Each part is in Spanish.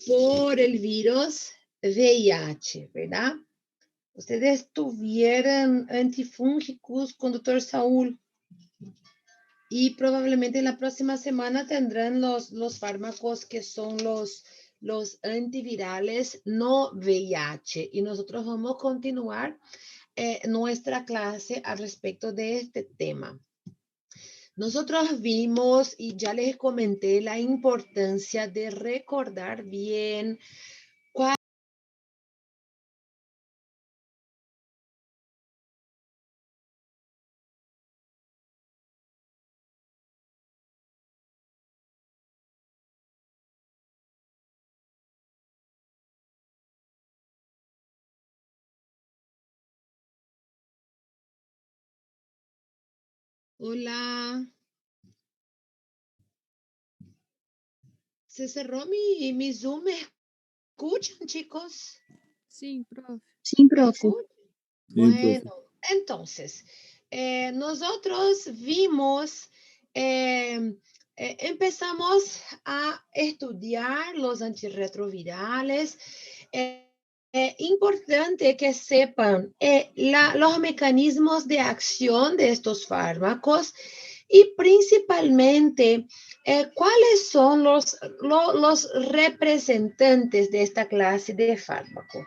por el virus VIH, ¿verdad? Ustedes tuvieron antifúngicos con doctor Saúl y probablemente la próxima semana tendrán los fármacos que son los antivirales no VIH y nosotros vamos a continuar nuestra clase al respecto de este tema. Nosotros vimos y ya les comenté la importancia de recordar bien cuál. Hola. Se cerró mi Zoom. ¿Me escuchan, chicos? Sí, profe. Sí, ¿Me profe. escuchan? Sí, Bueno, profe. entonces, nosotros vimos, empezamos a estudiar los antirretrovirales. Importante que sepan los mecanismos de acción de estos fármacos y principalmente cuáles son los representantes de esta clase de fármaco.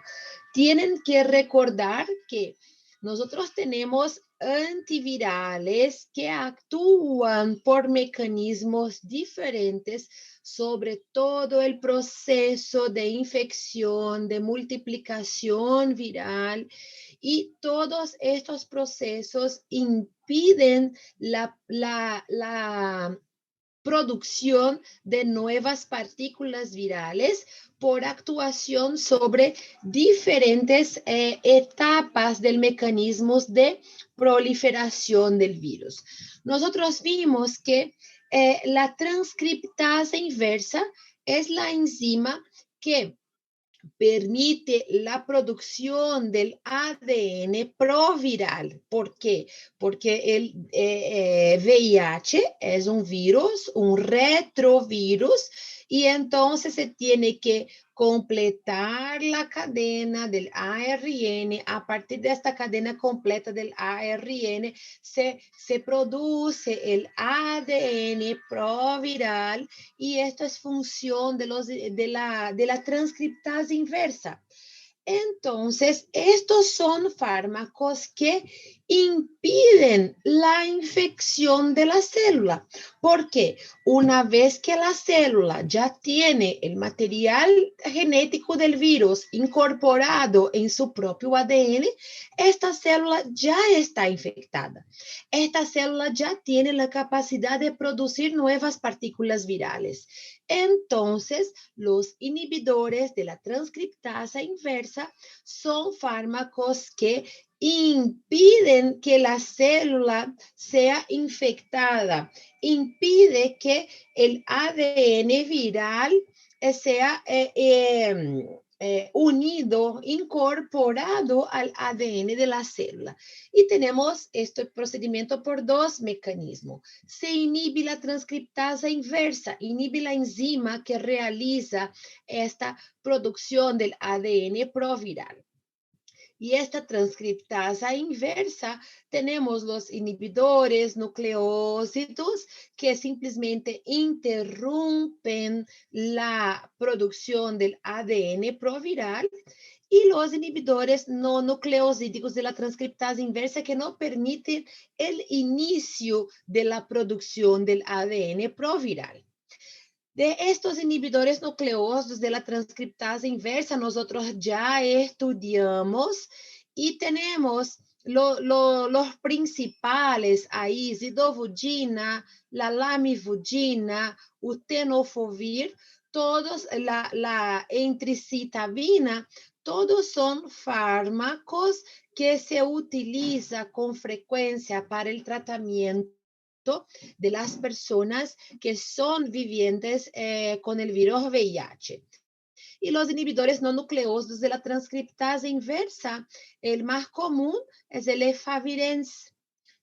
Tienen que recordar que nosotros tenemos antivirales que actúan por mecanismos diferentes sobre todo el proceso de infección, de multiplicación viral, y todos estos procesos impiden la producción de nuevas partículas virales por actuación sobre diferentes etapas del mecanismo de proliferación del virus. Nosotros vimos que la transcriptasa inversa es la enzima que permite la producción del ADN proviral. ¿Por qué? Porque el VIH es un virus, un retrovirus, y entonces se tiene que completar la cadena del ARN. A partir de esta cadena completa del ARN se produce el ADN proviral, y esto es función de la transcriptasa inversa. Entonces, estos son fármacos que impiden la infección de la célula. Porque una vez que la célula ya tiene el material genético del virus incorporado en su propio ADN, esta célula ya está infectada. Esta célula ya tiene la capacidad de producir nuevas partículas virales. Entonces, los inhibidores de la transcriptasa inversa son fármacos que impiden que la célula sea infectada, impide que el ADN viral sea unido, incorporado al ADN de la célula. Y tenemos este procedimiento por dos mecanismos. Se inhibe la transcriptasa inversa, inhibe la enzima que realiza esta producción del ADN proviral. Y esta transcriptasa inversa, tenemos los inhibidores nucleósidos que simplemente interrumpen la producción del ADN proviral, y los inhibidores no nucleosídicos de la transcriptasa inversa que no permiten el inicio de la producción del ADN proviral. De estos inhibidores nucleosos de la transcriptasa inversa, nosotros ya estudiamos y tenemos los principales ahí: zidovudina, la lamivudina, tenofovir, todos, la entricitabina, todos son fármacos que se utilizan con frecuencia para el tratamiento de las personas que son vivientes con el virus VIH. Y los inhibidores no nucleosos de la transcriptasa inversa, el más común es el efavirenz.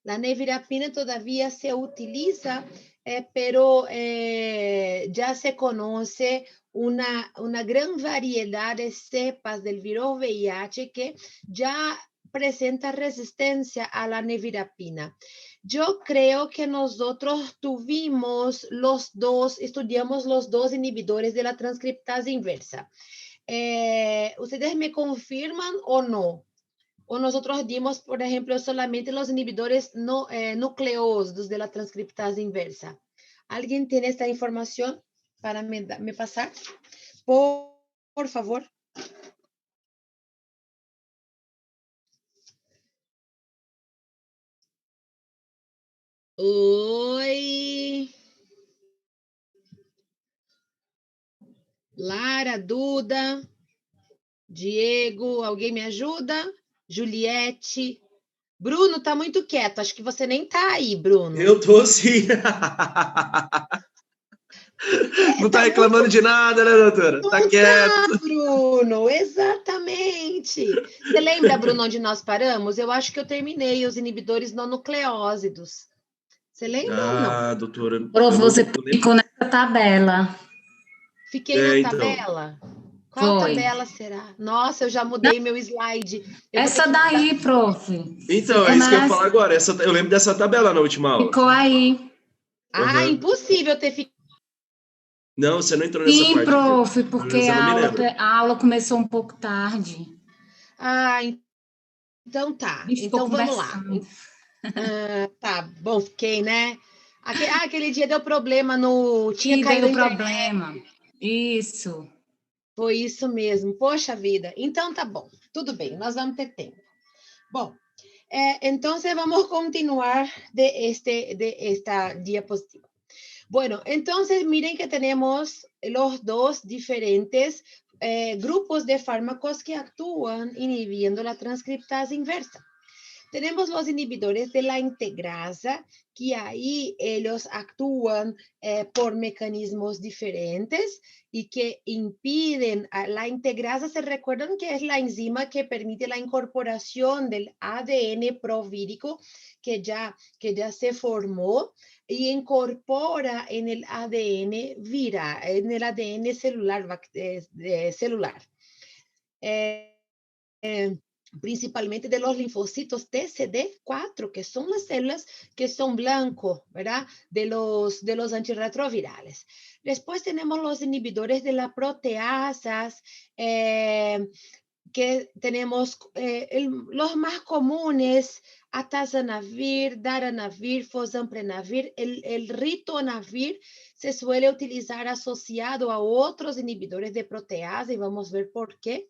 La nevirapina todavía se utiliza, pero ya se conoce una gran variedad de cepas del virus VIH que ya presenta resistencia a la nevirapina. Yo creo que nosotros estudiamos los dos inhibidores de la transcriptasa inversa. ¿Ustedes me confirman o no? O nosotros dimos, por ejemplo, solamente los inhibidores nucleosos de la transcriptasa inversa. ¿Alguien tiene esta información para me pasar? Por favor. Oi. Lara, Duda, Diego, alguém me ajuda? Juliette. Bruno, tá muito quieto. Acho que você nem tá aí, Bruno. Eu tô sim. Não tá reclamando de nada, né, doutora? Não tá quieto. Tá, Bruno, exatamente. Você lembra, Bruno, onde nós paramos? Eu acho que eu terminei os inibidores não nucleósidos. Você lembra ou não? Doutora. Você ficou nessa tabela. Fiquei na então. tabela? Qual tabela será? Nossa, eu já mudei meu slide. Essa daí, prof. Então, é isso que eu ia falar agora. Eu lembro dessa tabela na última aula. Ficou aí. Impossível ter ficado. Não, você não entrou nessa parte. Sim, prof, porque a aula começou um pouco tarde. Então tá. Então vamos lá. Tá, bom, fiquei, né? Aquele dia deu problema no... Tinha caído problema. Isso. Foi isso mesmo. Poxa vida. Então tá bom. Tudo bem, nós vamos ter tempo. Bom, então vamos continuar de esta diapositiva. Bueno, entonces miren que tenemos los dos diferentes grupos de fármacos que actúan inhibiendo la transcriptasa inversa. Tenemos los inhibidores de la integrasa, que ahí ellos actúan por mecanismos diferentes y que impiden, la integrasa, ¿se recuerdan que es la enzima que permite la incorporación del ADN provírico que ya se formó y incorpora en el ADN viral, en el ADN celular, principalmente de los linfocitos TCD4, que son las células que son blanco, ¿verdad? De los antirretrovirales. Después tenemos los inhibidores de las proteasas, que tenemos los más comunes, atazanavir, daranavir, fosambrenavir, el ritonavir se suele utilizar asociado a otros inhibidores de proteasa y vamos a ver por qué.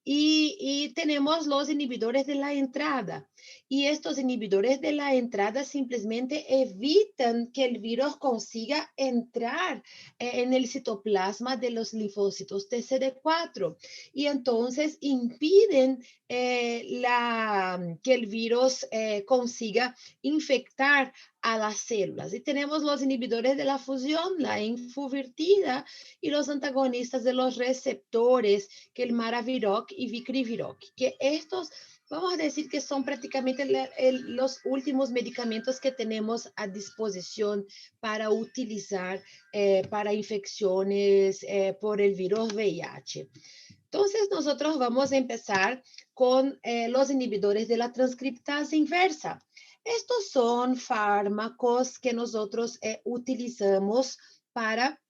Y tenemos los inhibidores de la entrada. Y estos inhibidores de la entrada simplemente evitan que el virus consiga entrar en el citoplasma de los linfocitos TCD4. Y entonces impiden que el virus consiga infectar a las células. Y tenemos los inhibidores de la fusión, la enfuvirtida, y los antagonistas de los receptores, que el maraviroc y vicriviroc, que estos, vamos a decir que son prácticamente los últimos medicamentos que tenemos a disposición para utilizar para infecciones por el virus VIH. Entonces, nosotros vamos a empezar con los inhibidores de la transcriptasa inversa. Estos son fármacos que nosotros utilizamos para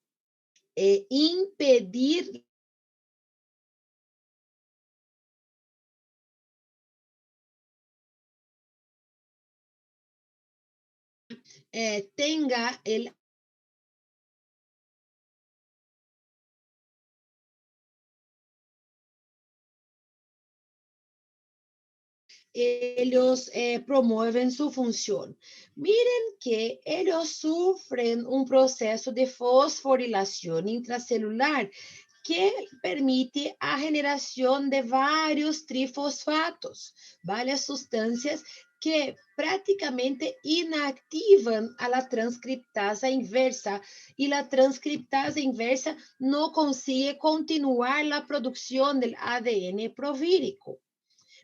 impedir tenga el ellos promueven su función. Miren que ellos sufren un proceso de fosforilación intracelular que permite a generación de varios trifosfatos, varias sustancias que prácticamente inactivan a la transcriptasa inversa y la transcriptasa inversa no consigue continuar la producción del ADN provírico.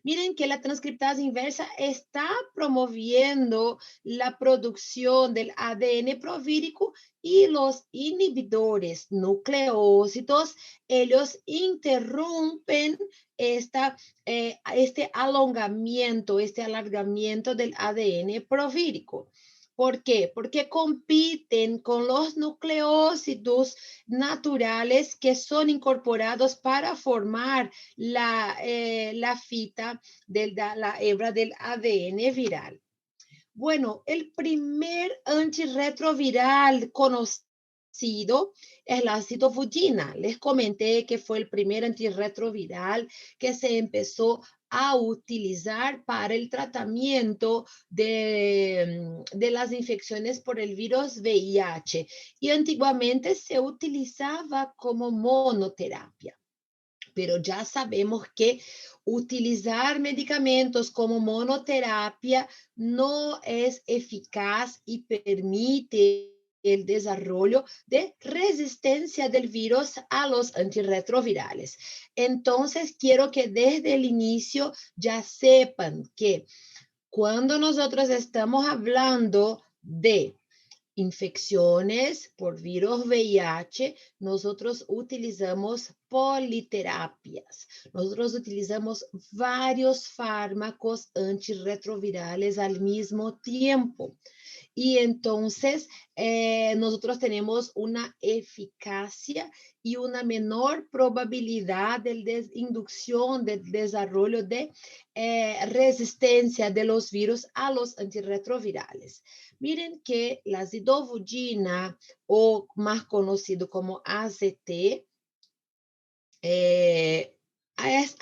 Miren que la transcriptasa inversa está promoviendo la producción del ADN provírico y los inhibidores nucleósidos, ellos interrumpen este alongamiento, este alargamiento del ADN provírico. ¿Por qué? Porque compiten con los nucleósidos naturales que son incorporados para formar la fita de la hebra del ADN viral. Bueno, el primer antirretroviral conocido es la citofugina. Les comenté que fue el primer antirretroviral que se empezó a utilizar para el tratamiento de las infecciones por el virus VIH. Y antiguamente se utilizaba como monoterapia. Pero ya sabemos que utilizar medicamentos como monoterapia no es eficaz y permite el desarrollo de resistencia del virus a los antirretrovirales. Entonces, quiero que desde el inicio ya sepan que cuando nosotros estamos hablando de infecciones por virus VIH, nosotros utilizamos politerapias. Nosotros utilizamos varios fármacos antirretrovirales al mismo tiempo. Y entonces nosotros tenemos una eficacia y una menor probabilidad de inducción del desarrollo de resistencia de los virus a los antirretrovirales. Miren que la zidovudina, o más conocido como AZT, es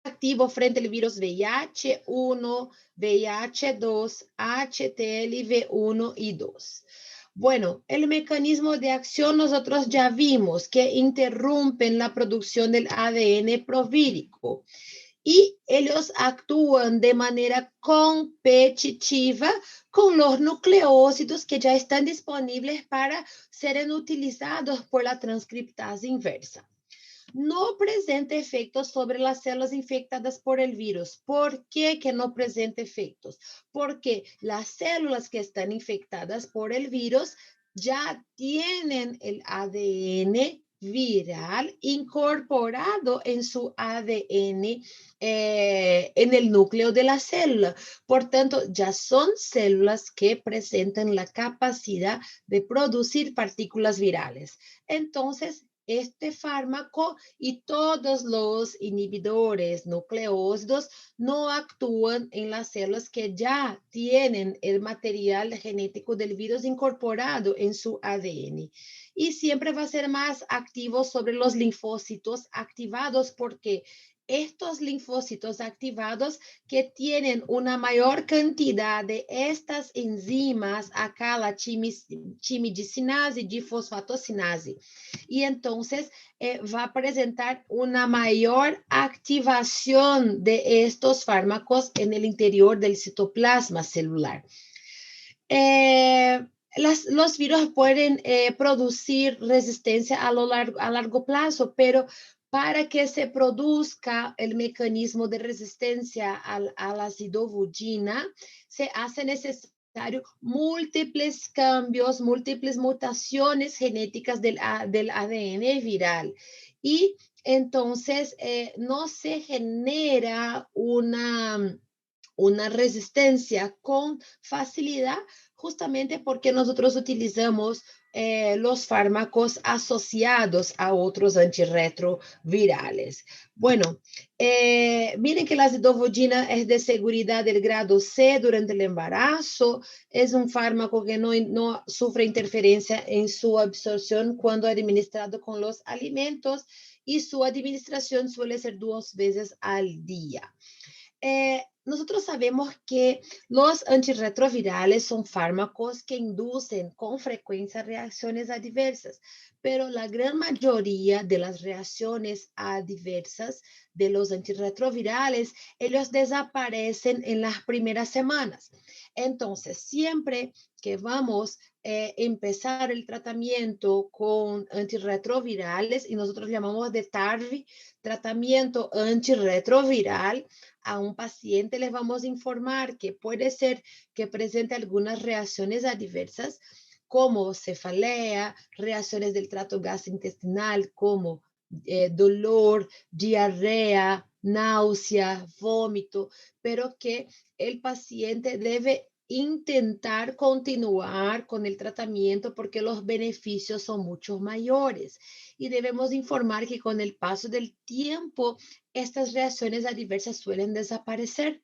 activo frente al virus VIH-1, VIH-2, HTLV-1 y 2. Bueno, el mecanismo de acción nosotros ya vimos que interrumpen la producción del ADN provírico y ellos actúan de manera competitiva con los nucleósidos que ya están disponibles para ser utilizados por la transcriptasa inversa. No presenta efectos sobre las células infectadas por el virus. ¿Por qué que no presenta efectos? Porque las células que están infectadas por el virus ya tienen el ADN viral incorporado en su ADN en el núcleo de la célula. Por tanto, ya son células que presentan la capacidad de producir partículas virales. Entonces, este fármaco y todos los inhibidores nucleósidos no actúan en las células que ya tienen el material genético del virus incorporado en su ADN. Y siempre va a ser más activo sobre los linfocitos activados porque estos linfocitos activados que tienen una mayor cantidad de estas enzimas, acá la chimidicinase y difosfatocinase. Y entonces va a presentar una mayor activación de estos fármacos en el interior del citoplasma celular. Los virus pueden producir resistencia a largo plazo, pero para que se produzca el mecanismo de resistencia a la zidovudina, se hace necesario múltiples cambios, múltiples mutaciones genéticas del ADN viral. Y entonces no se genera una resistencia con facilidad, justamente porque nosotros utilizamos los fármacos asociados a otros antirretrovirales. Bueno, miren que la zidovudina es de seguridad del grado C durante el embarazo. Es un fármaco que no sufre interferencia en su absorción cuando administrado con los alimentos y su administración suele ser 2 veces al día. Nosotros sabemos que los antirretrovirales son fármacos que inducen con frecuencia reacciones adversas, pero la gran mayoría de las reacciones adversas de los antirretrovirales, ellos desaparecen en las primeras semanas. Entonces, siempre que vamos a empezar el tratamiento con antirretrovirales, y nosotros llamamos de TARV, tratamiento antirretroviral, a un paciente les vamos a informar que puede ser que presente algunas reacciones adversas, como cefalea, reacciones del tracto gastrointestinal, como dolor, diarrea, náusea, vómito, pero que el paciente debe intentar continuar con el tratamiento porque los beneficios son mucho mayores. Y debemos informar que con el paso del tiempo, estas reacciones adversas suelen desaparecer.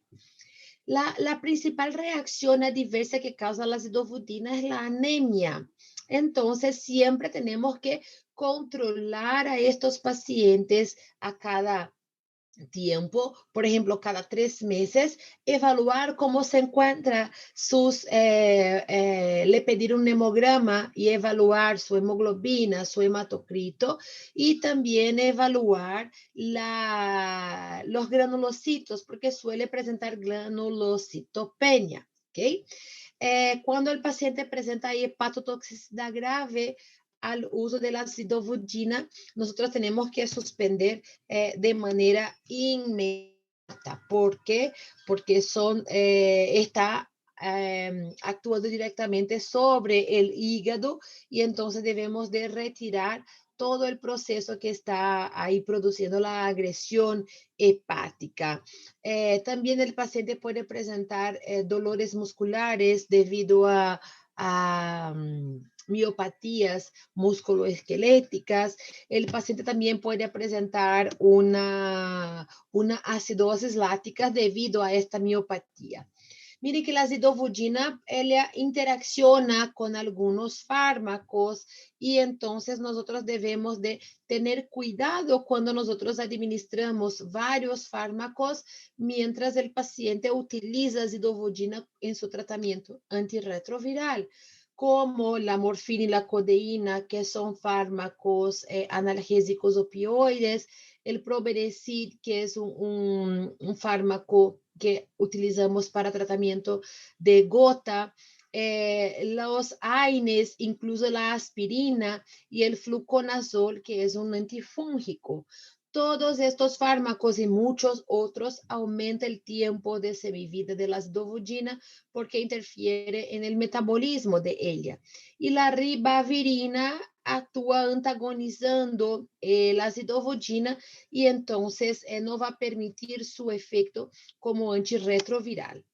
La principal reacción adversa que causa la acidofudina es la anemia. Entonces, siempre tenemos que controlar a estos pacientes a cada tiempo, por ejemplo, cada 3 meses, evaluar cómo se encuentra le pedir un hemograma y evaluar su hemoglobina, su hematocrito, y también evaluar los granulocitos, porque suele presentar granulocitopenia, ¿ok? Cuando el paciente presenta hepatotoxicidad grave al uso de la acidofudina, nosotros tenemos que suspender de manera inmediata. ¿Por qué? Porque está actuando directamente sobre el hígado y entonces debemos de retirar todo el proceso que está ahí produciendo la agresión hepática. También el paciente puede presentar dolores musculares debido a miopatías musculoesqueléticas. El paciente también puede presentar una acidosis láctica debido a esta miopatía. Mire que la acidofudina, ella interacciona con algunos fármacos y entonces nosotros debemos de tener cuidado cuando nosotros administramos varios fármacos mientras el paciente utiliza acidofudina en su tratamiento antirretroviral, como la morfina y la codeína, que son fármacos analgésicos opioides, el Proberecid, que es un fármaco que utilizamos para tratamiento de gota, los AINES, incluso la aspirina y el fluconazol, que es un antifúngico. Todos estos fármacos y muchos otros aumentan el tiempo de sobrevida de la acidofudina porque interfiere en el metabolismo de ella. Y la ribavirina actúa antagonizando la acidofudina y entonces no va a permitir su efecto como antirretroviral.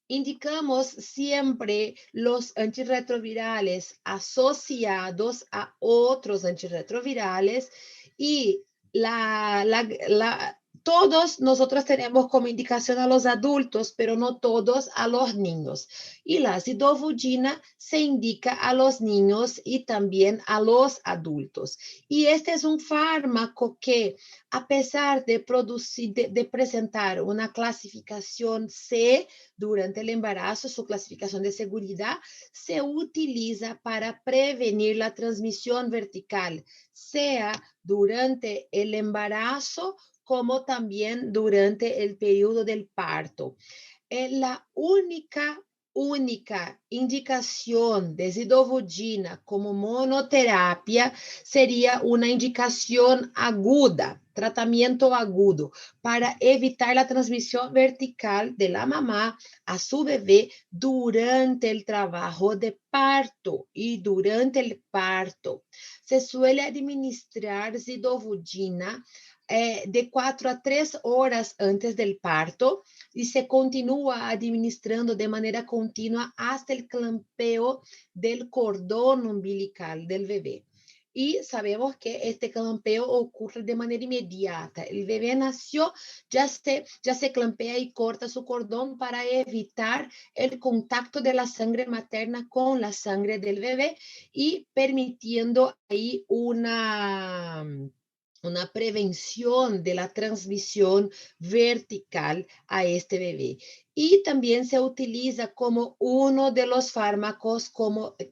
Indicamos siempre los antirretrovirales asociados a otros antirretrovirales y todos nosotros tenemos como indicación a los adultos, pero no todos a los niños. Y la acidofudina se indica a los niños y también a los adultos. Y este es un fármaco que, a pesar de presentar una clasificación C durante el embarazo, su clasificación de seguridad, se utiliza para prevenir la transmisión vertical, sea durante el embarazo como también durante el periodo del parto. La única indicación de acidofudina como monoterapia sería una indicación aguda, tratamiento agudo, para evitar la transmisión vertical de la mamá a su bebé durante el trabajo de parto y durante el parto. Se suele administrar acidofudina de 4 a 3 horas antes del parto y se continúa administrando de manera continua hasta el clampeo del cordón umbilical del bebé. Y sabemos que este clampeo ocurre de manera inmediata. El bebé nació, ya se clampea y corta su cordón para evitar el contacto de la sangre materna con la sangre del bebé y permitiendo ahí una prevención de la transmisión vertical a este bebé. Y también se utiliza como uno de los fármacos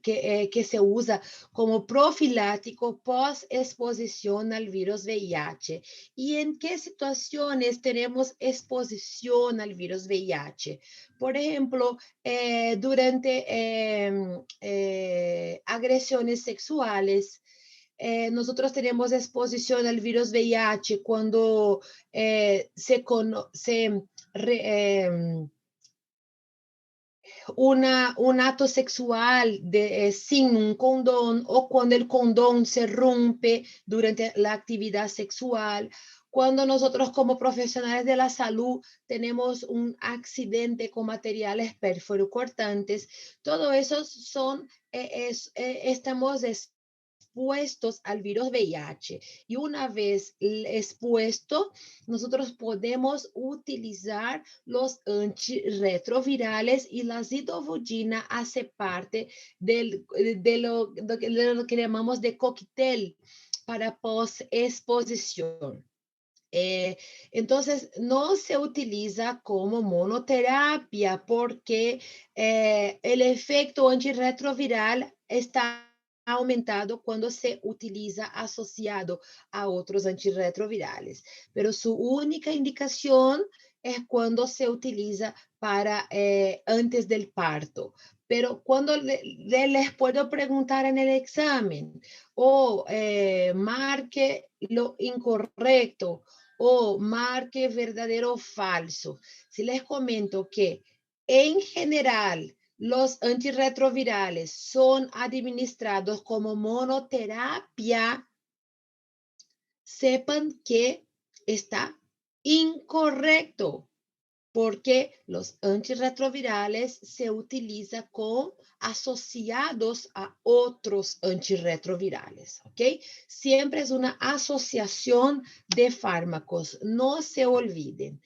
que se usa como profilático post-exposición al virus VIH. ¿Y en qué situaciones tenemos exposición al virus VIH? Por ejemplo, durante agresiones sexuales, nosotros tenemos exposición al virus VIH cuando un acto sexual sin un condón o cuando el condón se rompe durante la actividad sexual, cuando nosotros como profesionales de la salud tenemos un accidente con materiales perforacortantes, todo eso estamos expuestos al virus VIH. Y una vez expuesto, nosotros podemos utilizar los antirretrovirales y la zidovudina hace parte de lo que llamamos de cóctel para post-exposición. Entonces, no se utiliza como monoterapia porque el efecto antirretroviral está aumentado cuando se utiliza asociado a otros antirretrovirales, pero su única indicación es cuando se utiliza para antes del parto. Pero cuando les puedo preguntar en el examen o marque lo incorrecto o marque verdadero o falso. Si les comento que en general los antirretrovirales son administrados como monoterapia, sepan que está incorrecto, porque los antirretrovirales se utilizan asociados a otros antirretrovirales, ¿ok? Siempre es una asociación de fármacos, no se olviden.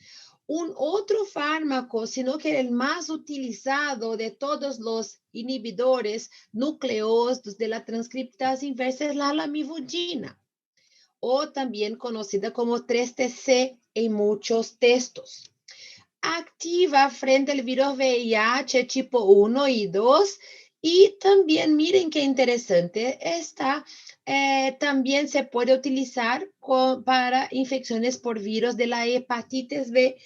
Un otro fármaco, sino que el más utilizado de todos los inhibidores nucleósidos de la transcriptasa inversa es la lamivudina, o también conocida como 3TC en muchos textos. Activa frente al virus VIH tipo 1 y 2. Y también, miren qué interesante, también se puede utilizar para infecciones por virus de la hepatitis B.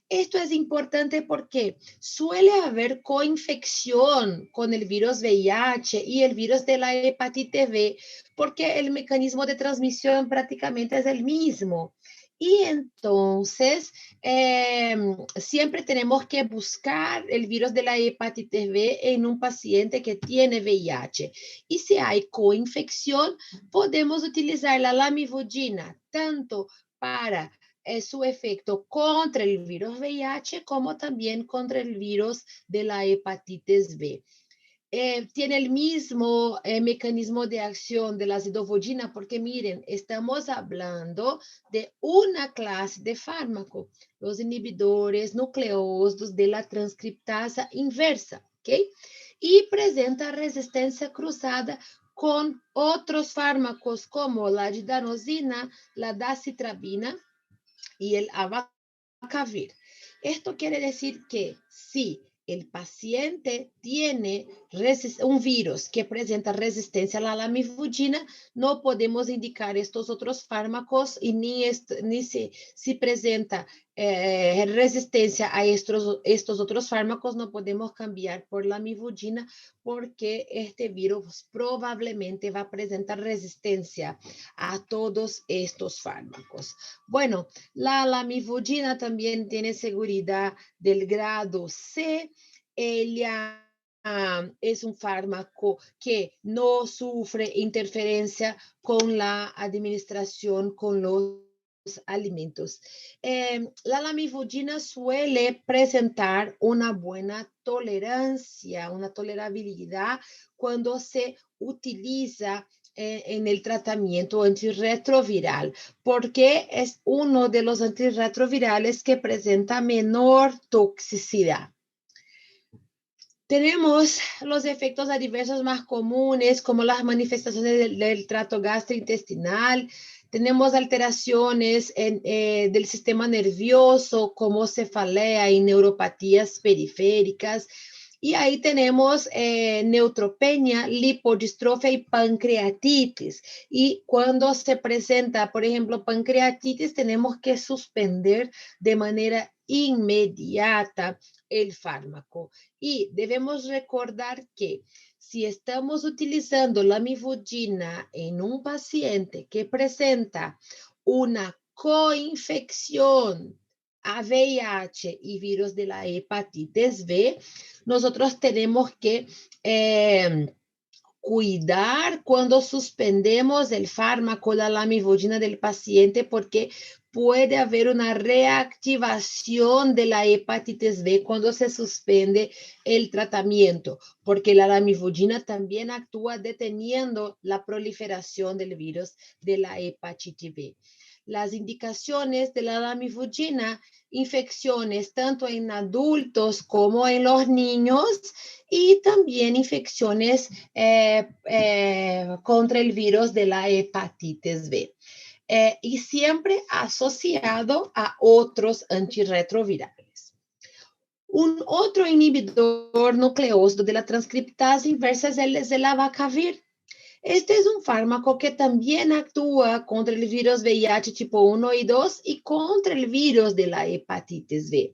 Esto es importante porque suele haber coinfección con el virus VIH y el virus de la hepatitis B, porque el mecanismo de transmisión prácticamente es el mismo. Y entonces, siempre tenemos que buscar el virus de la hepatitis B en un paciente que tiene VIH. Y si hay coinfección, podemos utilizar la lamivudina tanto para su efecto contra el virus VIH como también contra el virus de la hepatitis B. Tiene el mismo mecanismo de acción de la zidovudina, porque miren, estamos hablando de una clase de fármaco, los inhibidores nucleósidos de la transcriptasa inversa, ¿ok? Y presenta resistencia cruzada con otros fármacos como la didanosina, la dacitrabina y el abacavir. Esto quiere decir que si el paciente tiene un virus que presenta resistencia a la lamivudina, no podemos indicar estos otros fármacos y ni si presenta resistencia a estos otros fármacos, no podemos cambiar por lamivudina porque este virus probablemente va a presentar resistencia a todos estos fármacos. Bueno, la lamivudina también tiene seguridad del grado C. Ella es un fármaco que no sufre interferencia con la administración con los alimentos. La lamivudina suele presentar una buena tolerancia, una tolerabilidad cuando se utiliza en el tratamiento antirretroviral, porque es uno de los antirretrovirales que presenta menor toxicidad. Tenemos los efectos adversos más comunes, como las manifestaciones del tracto gastrointestinal. Tenemos alteraciones del sistema nervioso, como cefalea y neuropatías periféricas. Y ahí tenemos neutropenia, lipodistrofia y pancreatitis. Y cuando se presenta, por ejemplo, pancreatitis, tenemos que suspender de manera inmediata el fármaco. Y debemos recordar que si estamos utilizando la mifudina en un paciente que presenta una coinfección a VIH y virus de la hepatitis B, nosotros tenemos que cuidar cuando suspendemos el fármaco, la lamivudina del paciente, porque puede haber una reactivación de la hepatitis B cuando se suspende el tratamiento, porque la lamivudina también actúa deteniendo la proliferación del virus de la hepatitis B. Las indicaciones de la lamivudina, infecciones tanto en adultos como en los niños y también infecciones contra el virus de la hepatitis B. Y siempre asociado a otros antirretrovirales. Un otro inhibidor nucleósido de la transcriptasa inversa es el abacavir. Este es un fármaco que también actúa contra el virus VIH tipo 1 y 2 y contra el virus de la hepatitis B.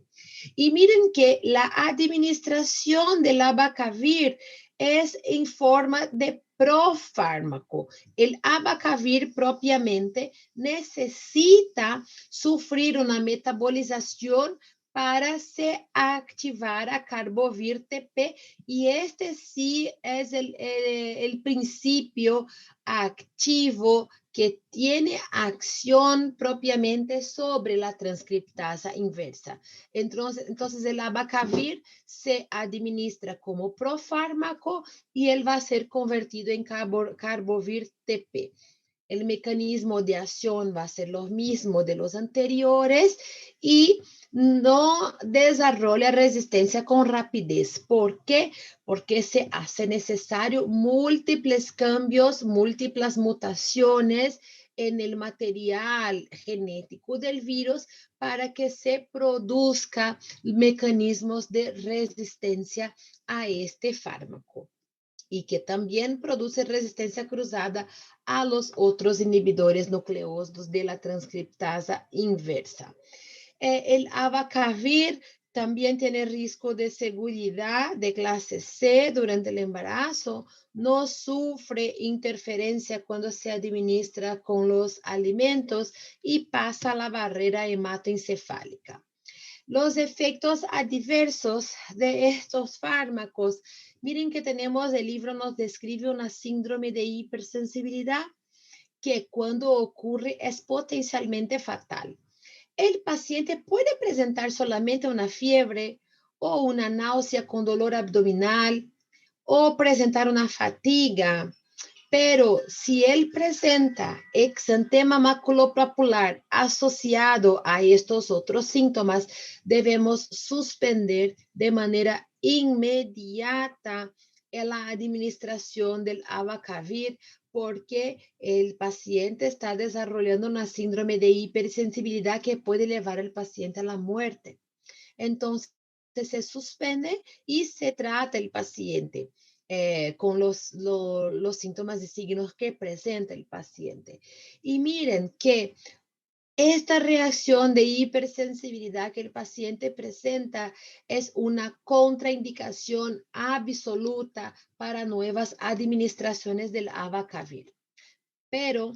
Y miren que la administración del abacavir es en forma de profármaco. El abacavir propiamente necesita sufrir una metabolización para se activar a carbovir TP y este sí es el principio activo que tiene acción propiamente sobre la transcriptasa inversa. Entonces el abacavir se administra como profármaco y él va a ser convertido en carbovir TP. El mecanismo de acción va a ser lo mismo de los anteriores y no desarrolla resistencia con rapidez. ¿Por qué? Porque se hace necesario múltiples cambios, múltiples mutaciones en el material genético del virus para que se produzca mecanismos de resistencia a este fármaco y que también produce resistencia cruzada a los otros inhibidores nucleósidos de la transcriptasa inversa. El abacavir también tiene riesgo de seguridad de clase C durante el embarazo, no sufre interferencia cuando se administra con los alimentos y pasa la barrera hematoencefálica. Los efectos adversos de estos fármacos, miren que tenemos, el libro nos describe una síndrome de hipersensibilidad que cuando ocurre es potencialmente fatal. El paciente puede presentar solamente una fiebre o una náusea con dolor abdominal o presentar una fatiga. Pero si él presenta exantema maculopapular asociado a estos otros síntomas, debemos suspender de manera inmediata la administración del abacavir porque el paciente está desarrollando una síndrome de hipersensibilidad que puede llevar al paciente a la muerte. Entonces, se suspende y se trata el paciente. Con los síntomas y signos que presenta el paciente. Y miren que esta reacción de hipersensibilidad que el paciente presenta es una contraindicación absoluta para nuevas administraciones del abacavir. Pero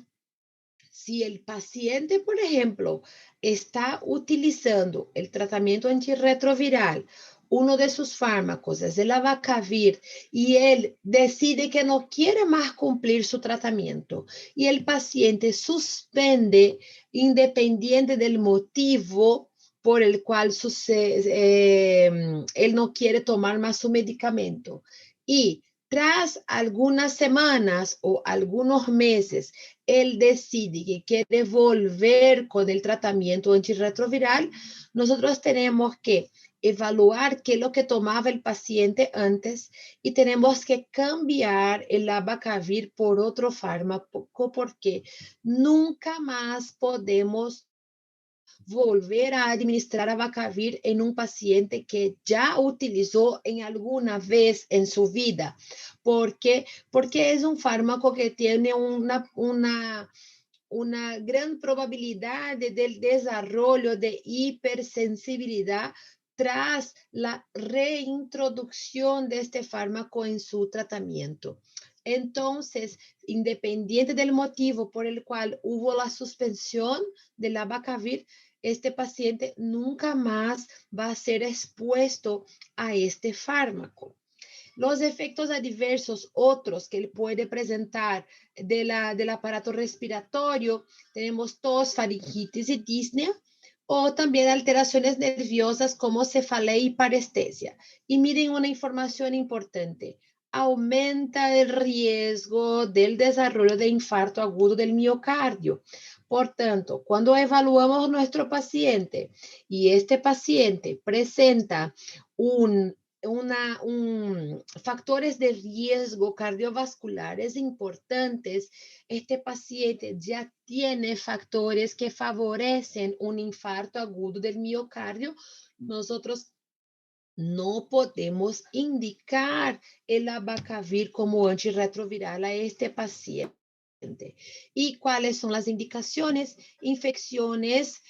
si el paciente, por ejemplo, está utilizando el tratamiento antirretroviral, uno de sus fármacos es el abacavir y él decide que no quiere más cumplir su tratamiento y el paciente suspende independiente del motivo por el cual él no quiere tomar más su medicamento. Y tras algunas semanas o algunos meses, él decide que quiere volver con el tratamiento antirretroviral, nosotros tenemos que evaluar qué es lo que tomaba el paciente antes y tenemos que cambiar el abacavir por otro fármaco porque nunca más podemos volver a administrar abacavir en un paciente que ya utilizó en alguna vez en su vida. ¿Por qué? Porque es un fármaco que tiene una gran probabilidad del desarrollo de hipersensibilidad tras la reintroducción de este fármaco en su tratamiento. Entonces, independiente del motivo por el cual hubo la suspensión del abacavir, este paciente nunca más va a ser expuesto a este fármaco. Los efectos adversos otros que él puede presentar del aparato respiratorio, tenemos tos, faringitis y disnea, o también alteraciones nerviosas como cefalea y parestesia. Y miren una información importante, aumenta el riesgo del desarrollo de infarto agudo del miocardio. Por tanto, cuando evaluamos a nuestro paciente y este paciente presenta factores de riesgo cardiovasculares importantes, este paciente ya tiene factores que favorecen un infarto agudo del miocardio, nosotros no podemos indicar el abacavir como antirretroviral a este paciente. ¿Y cuáles son las indicaciones? Infecciones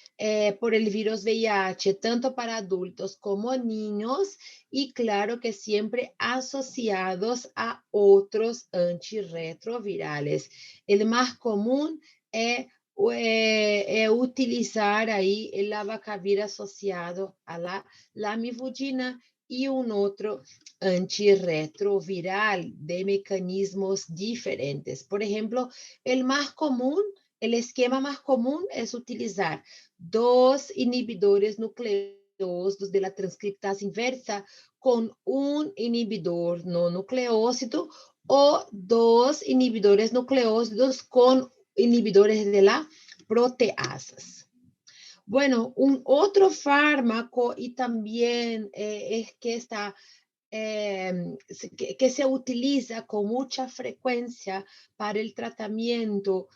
por el virus VIH, tanto para adultos como niños, y claro que siempre asociados a otros antirretrovirales. El más común es utilizar ahí el abacavir asociado a la lamivudina y un otro antirretroviral de mecanismos diferentes. Por ejemplo, el esquema más común es utilizar 2 inhibidores nucleósidos de la transcriptasa inversa con un inhibidor no nucleósido o 2 inhibidores nucleósidos con inhibidores de la proteasas. Bueno, un otro fármaco y también es que que se utiliza con mucha frecuencia para el tratamiento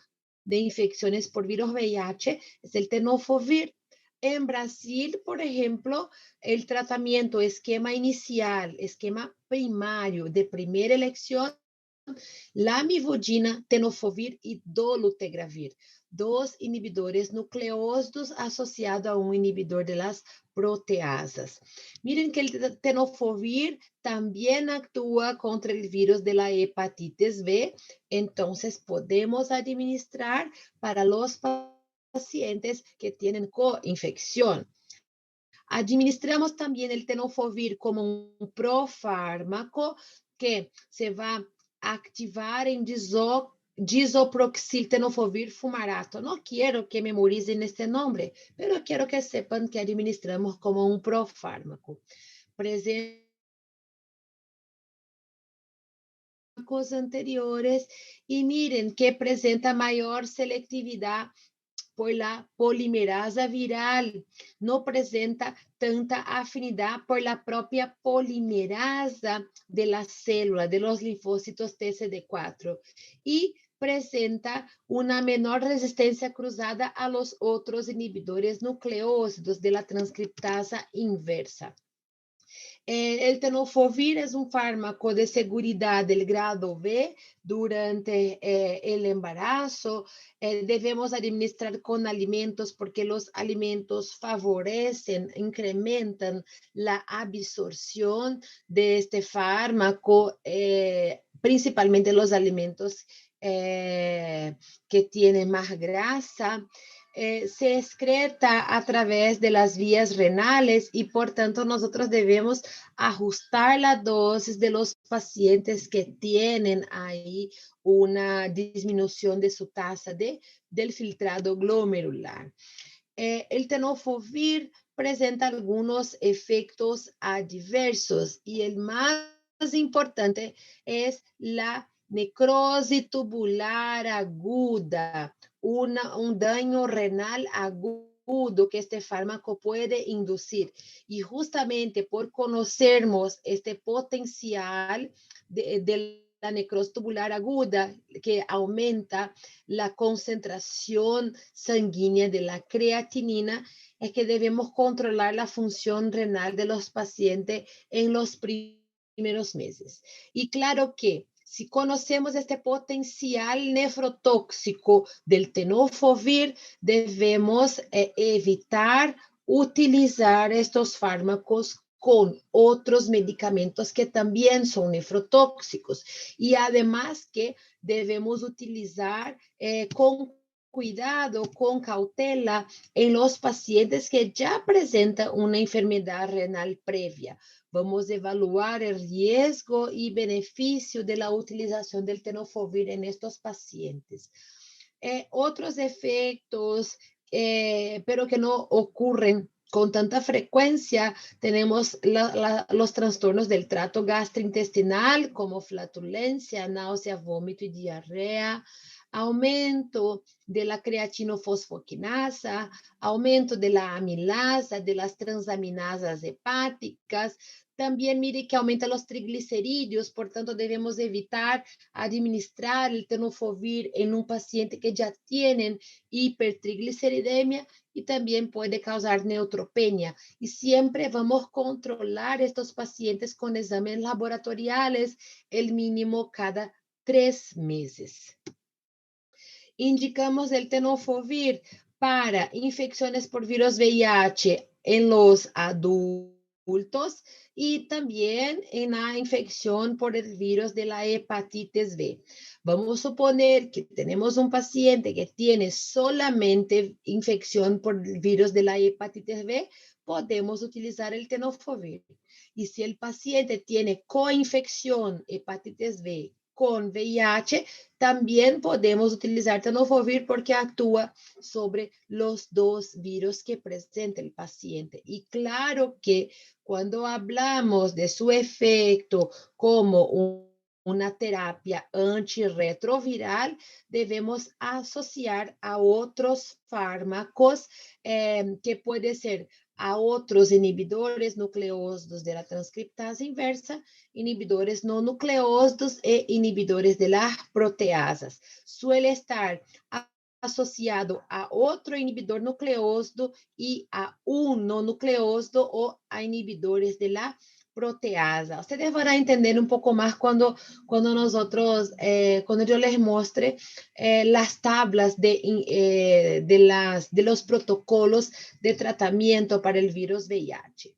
de infecciones por virus VIH es el tenofovir. En Brasil, por ejemplo, el tratamiento esquema inicial, esquema primario de primera elección, lamivudina, tenofovir y dolutegravir, 2 inhibidores nucleósidos asociados a un inhibidor de las proteasas. Miren que el tenofovir también actúa contra el virus de la hepatitis B, entonces podemos administrar para los pacientes que tienen coinfección. Administramos también el tenofovir como un profármaco que se va a activar en disoproxil tenofovir fumarato. No quiero que memoricen este nombre, pero quiero que sepan que administramos como un profármaco. Presente anteriores y miren que presenta mayor selectividad por la polimerasa viral, no presenta tanta afinidad por la propia polimerasa de la célula, de los linfocitos TCD4, y presenta una menor resistencia cruzada a los otros inhibidores nucleósidos de la transcriptasa inversa. El tenofovir es un fármaco de seguridad del grado B durante el embarazo. Debemos administrar con alimentos porque los alimentos favorecen, incrementan la absorción de este fármaco, principalmente los alimentos que tienen más grasa. Se excreta a través de las vías renales y por tanto nosotros debemos ajustar la dosis de los pacientes que tienen ahí una disminución de su tasa del filtrado glomerular. El tenofovir presenta algunos efectos adversos y el más importante es la necrosis tubular aguda, un daño renal agudo que este fármaco puede inducir. Y justamente por conocernos este potencial de la necrosis tubular aguda que aumenta la concentración sanguínea de la creatinina, es que debemos controlar la función renal de los pacientes en los primeros meses. Y claro que si conocemos este potencial nefrotóxico del tenofovir, debemos evitar utilizar estos fármacos con otros medicamentos que también son nefrotóxicos. Y además que debemos utilizar con cuidado, con cautela, en los pacientes que ya presentan una enfermedad renal previa. Vamos a evaluar el riesgo y beneficio de la utilización del tenofovir en estos pacientes. Otros efectos, pero que no ocurren con tanta frecuencia, tenemos los trastornos del trato gastrointestinal, como flatulencia, náusea, vómito y diarrea, aumento de la creatinofosfoquinasa, aumento de la amilasa, de las transaminasas hepáticas. También mire que aumenta los triglicerídeos, por tanto debemos evitar administrar el tenofovir en un paciente que ya tienen hipertrigliceridemia y también puede causar neutropenia. Y siempre vamos a controlar estos pacientes con exámenes laboratoriales, el mínimo cada 3 meses. Indicamos el tenofovir para infecciones por virus VIH en los adultos y también en la infección por el virus de la hepatitis B. Vamos a suponer que tenemos un paciente que tiene solamente infección por el virus de la hepatitis B, podemos utilizar el tenofovir. Y si el paciente tiene coinfección hepatitis B con VIH, también podemos utilizar tenofovir porque actúa sobre los dos virus que presenta el paciente. Y claro que cuando hablamos de su efecto como una terapia antirretroviral, debemos asociar a otros fármacos que puede ser a otros inhibidores nucleósidos de la transcriptasa inversa, inhibidores no nucleósidos e inhibidores de las proteasas. Suele estar asociado a otro inhibidor nucleósido y a un no nucleósido o a inhibidores de la proteasa. Ustedes van a entender un poco más cuando yo les muestre las tablas de los protocolos de tratamiento para el virus VIH.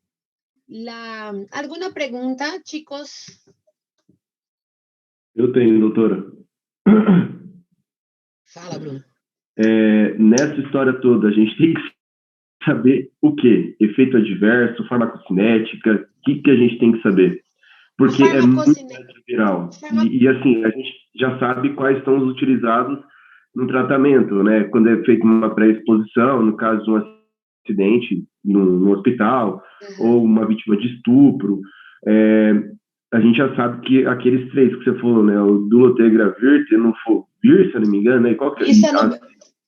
¿Alguna pregunta, chicos? Eu tenho, doutora. Fala, Bruno. Nessa história toda, a gente tem que saber o quê? Efeito adverso, farmacocinética, o que a gente tem que saber? Porque é muito viral. E assim, a gente já sabe quais são os utilizados no tratamento, né? Quando é feita uma pré-exposição, no caso de um acidente no hospital, ou uma vítima de estupro, a gente já sabe que aqueles 3 que você falou, né? O dolutegravir, tenofovir, se eu não me engano, né? Qual que é?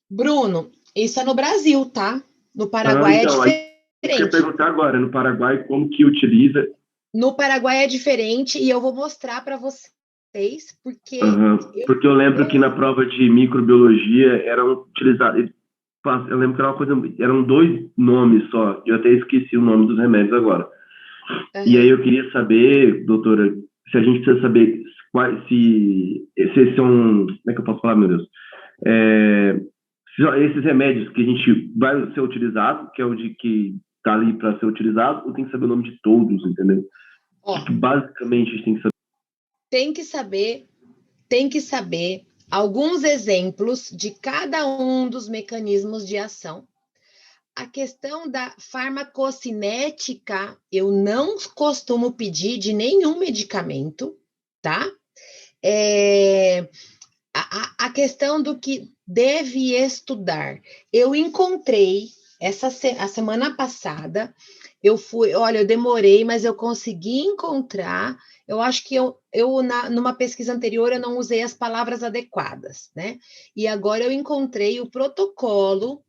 Bruno, isso é no Brasil, tá? No Paraguai então, é diferente. Eu queria perguntar agora, no Paraguai, como que utiliza? No Paraguai é diferente e eu vou mostrar para vocês, porque... Porque eu lembro que na prova de microbiologia eram utilizados... Eu lembro que era uma coisa... Eram 2 nomes só. Eu até esqueci o nome dos remédios agora. E aí eu queria saber, doutora, se a gente precisa saber se são... Como é que eu posso falar, meu Deus? Esses remédios que a gente vai ser utilizado, que é o de que está ali para ser utilizado, ou tem que saber o nome de todos, entendeu? Basicamente, a gente tem que saber. Tem que saber alguns exemplos de cada um dos mecanismos de ação. A questão da farmacocinética, eu não costumo pedir de nenhum medicamento, tá? A questão do que deve estudar. Eu encontrei, a semana passada, eu demorei, mas eu consegui encontrar. Eu acho que numa pesquisa anterior, eu não usei as palavras adequadas, né? E agora eu encontrei o protocolo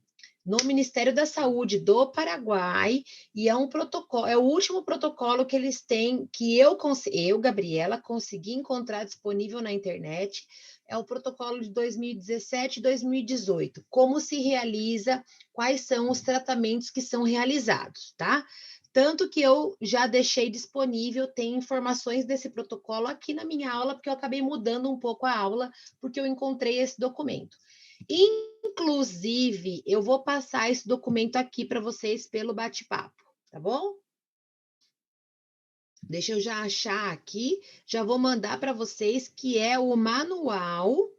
no Ministério da Saúde do Paraguai, e é um protocolo, é o último protocolo que eles têm, que eu, Gabriela, consegui encontrar disponível na internet, é o protocolo de 2017 e 2018. Como se realiza, quais são os tratamentos que são realizados, tá? Tanto que eu já deixei disponível, tem informações desse protocolo aqui na minha aula, porque eu acabei mudando um pouco a aula, porque eu encontrei esse documento. Inclusive, eu vou passar esse documento aqui para vocês pelo bate-papo, tá bom? Deixa eu já achar aqui, já vou mandar para vocês, que é o manual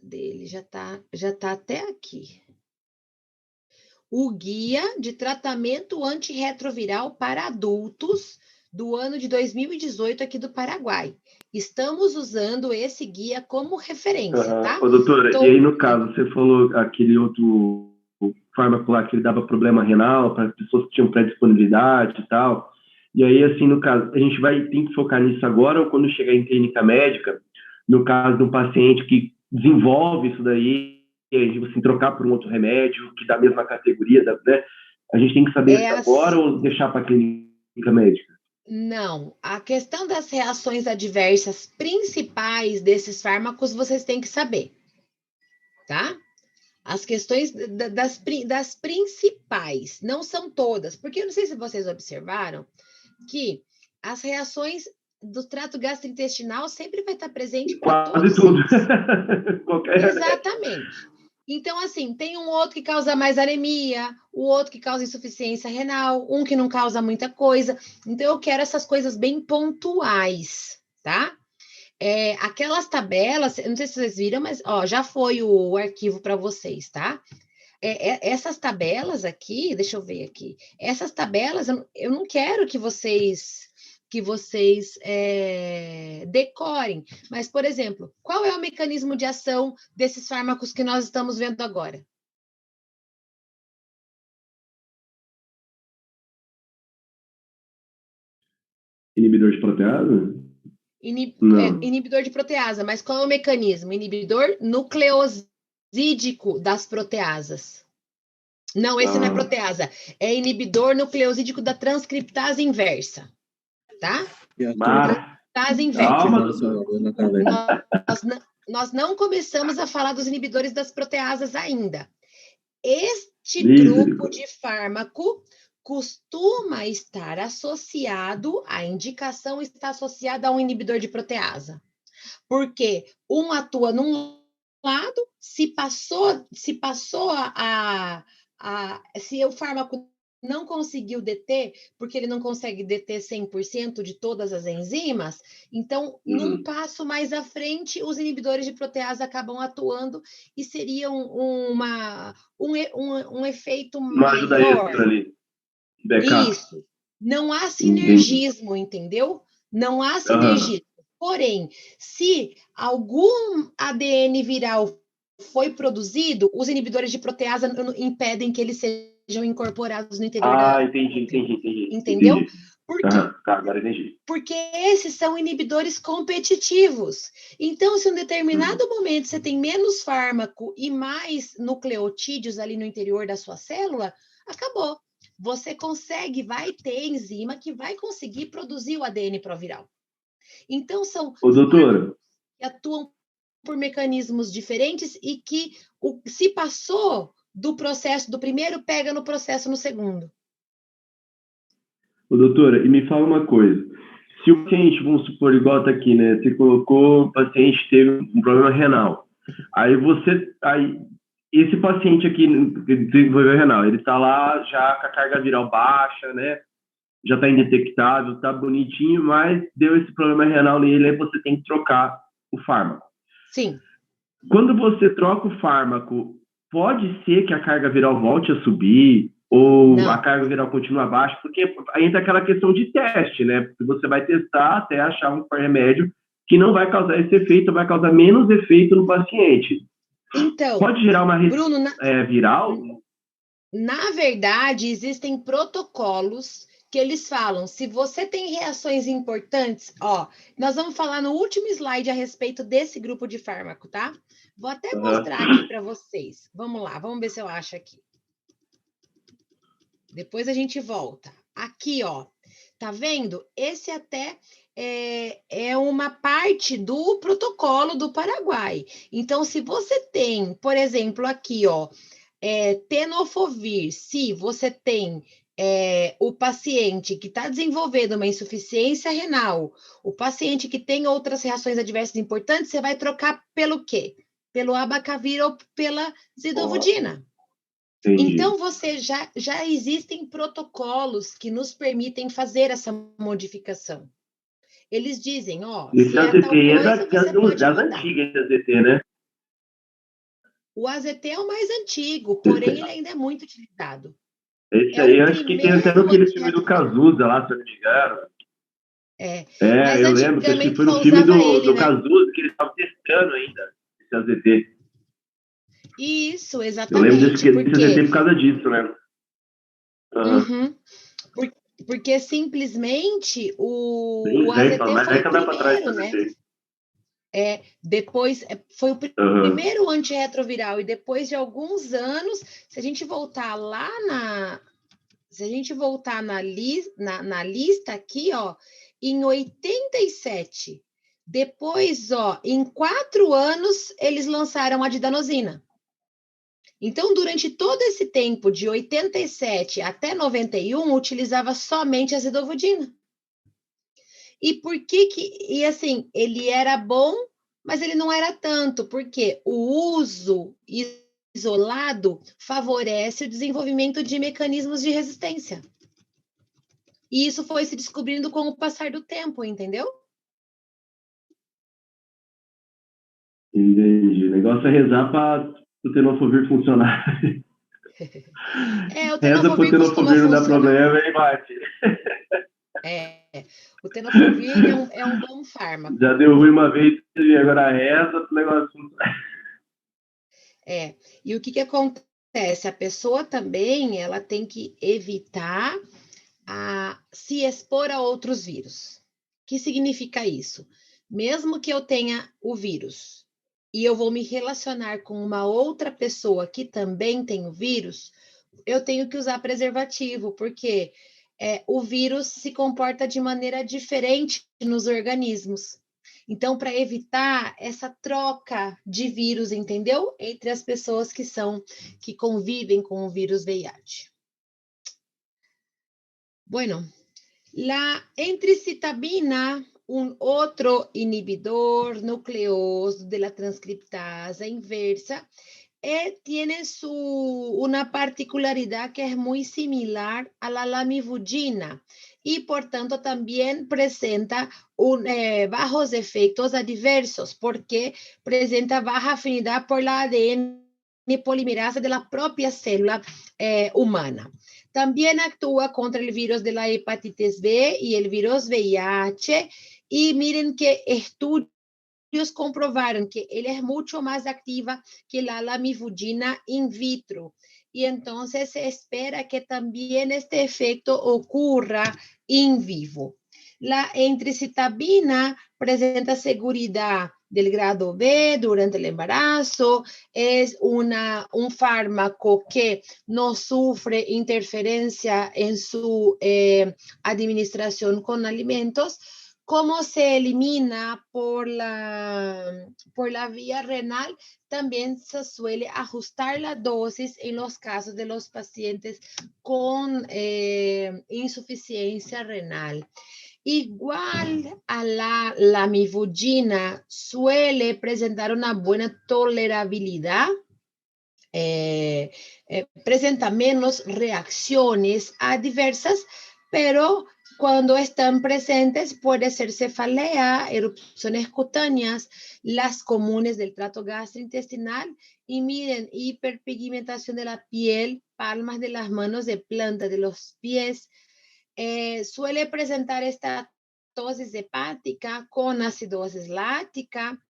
dele, já tá até aqui. O Guia de Tratamento Antirretroviral para Adultos do ano de 2018 aqui do Paraguai. Estamos usando esse guia como referência, tá? Ô, doutora, e aí no caso, você falou aquele outro fármaco lá que ele dava problema renal para as pessoas que tinham pré-disponibilidade e tal. E aí, assim, no caso, a gente tem que focar nisso agora ou quando chegar em clínica médica, no caso de um paciente que desenvolve isso daí, e aí, assim, trocar por um outro remédio que da mesma categoria, né? A gente tem que saber isso agora ou deixar para a clínica médica? Não, a questão das reações adversas principais desses fármacos vocês têm que saber, tá? As questões das principais, não são todas, porque eu não sei se vocês observaram que as reações do trato gastrointestinal sempre vai estar presente para todos tudo. Exatamente. Então, assim, tem um outro que causa mais anemia, o outro que causa insuficiência renal, um que não causa muita coisa. Então, eu quero essas coisas bem pontuais, tá? Aquelas tabelas, eu não sei se vocês viram, mas ó, já foi o arquivo para vocês, tá? Essas tabelas aqui, deixa eu ver aqui. Essas tabelas, eu não quero que vocês decorem. Mas, por exemplo, qual é o mecanismo de ação desses fármacos que nós estamos vendo agora? Inibidor de protease? Inibidor de protease, mas qual é o mecanismo? Inibidor nucleosídico das proteasas. Não, esse não é proteasa. É inibidor nucleosídico da transcriptase inversa. Tá? Transcriptase inversa. Nós não começamos a falar dos inibidores das proteasas ainda. Este grupo de fármaco costuma estar associado, a indicação está associada a um inibidor de proteasa. Porque um atua num lado, se o fármaco não conseguiu deter, porque ele não consegue deter 100% de todas as enzimas, então, num passo mais à frente, os inibidores de protease acabam atuando e seria um efeito maior. Ajuda extra ali. Isso. Não há sinergismo, entendeu? Não há sinergismo. Porém, se algum ADN viral foi produzido, os inibidores de protease impedem que eles sejam incorporados no interior da... entendi. Entendeu? Entendi. Por quê? Agora entendi. Porque esses são inibidores competitivos. Então, se em um determinado momento você tem menos fármaco e mais nucleotídeos ali no interior da sua célula, acabou. Você vai ter enzima que vai conseguir produzir o ADN proviral. Então, são doutora, que atuam por mecanismos diferentes e que se passou do processo do primeiro, pega no processo no segundo. Doutora, e me fala uma coisa. Se o paciente, vamos supor, igual está aqui, né? Você colocou, o paciente teve um problema renal. Aí esse paciente aqui desenvolveu renal, ele está lá já com a carga viral baixa, né? Já está indetectável, está bonitinho, mas deu esse problema renal nele, aí você tem que trocar o fármaco. Sim. Quando você troca o fármaco, pode ser que a carga viral volte a subir ou a carga viral continua baixa, porque entra aquela questão de teste, né? Porque você vai testar até achar um remédio que não vai causar esse efeito, vai causar menos efeito no paciente. Então, pode gerar uma resposta viral? Na verdade, existem protocolos que eles falam, se você tem reações importantes, ó, nós vamos falar no último slide a respeito desse grupo de fármaco, tá? Vou até mostrar aqui para vocês. Vamos lá, vamos ver se eu acho aqui. Depois a gente volta. Aqui, ó, tá vendo? Esse até é uma parte do protocolo do Paraguai. Então, se você tem, por exemplo, aqui, ó, tenofovir, se você tem o paciente que está desenvolvendo uma insuficiência renal, o paciente que tem outras reações adversas importantes, você vai trocar pelo quê? Pelo abacavir ou pela zidovudina. Então, já existem protocolos que nos permitem fazer essa modificação. Eles dizem, ó, esse AZT é das antigas, esse AZT, né? O AZT é o mais antigo, porém ele ainda é muito utilizado. Esse aí, eu acho que tem até aquele filme do Cazuza lá, se eu não me engano. Mas eu lembro que acho que foi no filme do Cazuza que ele estava testando ainda, esse AZT. Isso, exatamente. Eu lembro desse AZT por causa disso, né? Uhum. Porque simplesmente o AZT foi o primeiro, né? Depois foi o primeiro antirretroviral, e depois de alguns anos, se a gente voltar na lista aqui, ó, em 87, depois, ó, em 4 anos, eles lançaram a didanosina. Então, durante todo esse tempo, de 87 até 91, utilizava somente a zidovudina. E por que e assim, ele era bom, mas ele não era tanto, porque o uso isolado favorece o desenvolvimento de mecanismos de resistência. E isso foi se descobrindo com o passar do tempo, entendeu? Entendi. O negócio é rezar para o tenofovir funcionar. O tenofovir não dá problema e bate. O tenofovir é um bom fármaco. Já deu ruim uma vez e agora reza para o negócio funcionar. E o que acontece? A pessoa também, ela tem que evitar se expor a outros vírus. O que significa isso? Mesmo que eu tenha o vírus e eu vou me relacionar com uma outra pessoa que também tem o vírus, eu tenho que usar preservativo, porque o vírus se comporta de maneira diferente nos organismos. Então, para evitar essa troca de vírus, entendeu? Entre as pessoas que convivem com o vírus VIH. Bueno, la entricitabina, un otro inhibidor nucleoso de la transcriptasa inversa, tiene una particularidad que es muy similar a la lamivudina y por tanto también presenta bajos efectos adversos porque presenta baja afinidad por la ADN polimerasa de la propia célula humana. También actúa contra el virus de la hepatitis B y el virus VIH y miren que estudios comprobaron que él es mucho más activa que la lamivudina in vitro. Y entonces se espera que también este efecto ocurra in vivo. La entricitabina presenta seguridad del grado B durante el embarazo, es un fármaco que no sufre interferencia en su administración con alimentos. Cómo se elimina por la vía renal, también se suele ajustar la dosis en los casos de los pacientes con insuficiencia renal. Igual a la lamivudina, suele presentar una buena tolerabilidad, presenta menos reacciones adversas, pero cuando están presentes puede ser cefalea, erupciones cutáneas, las comunes del tracto gastrointestinal y miren, hiperpigmentación de la piel, palmas de las manos, de planta de los pies. Suele presentar estatosis hepática con acidosis láctica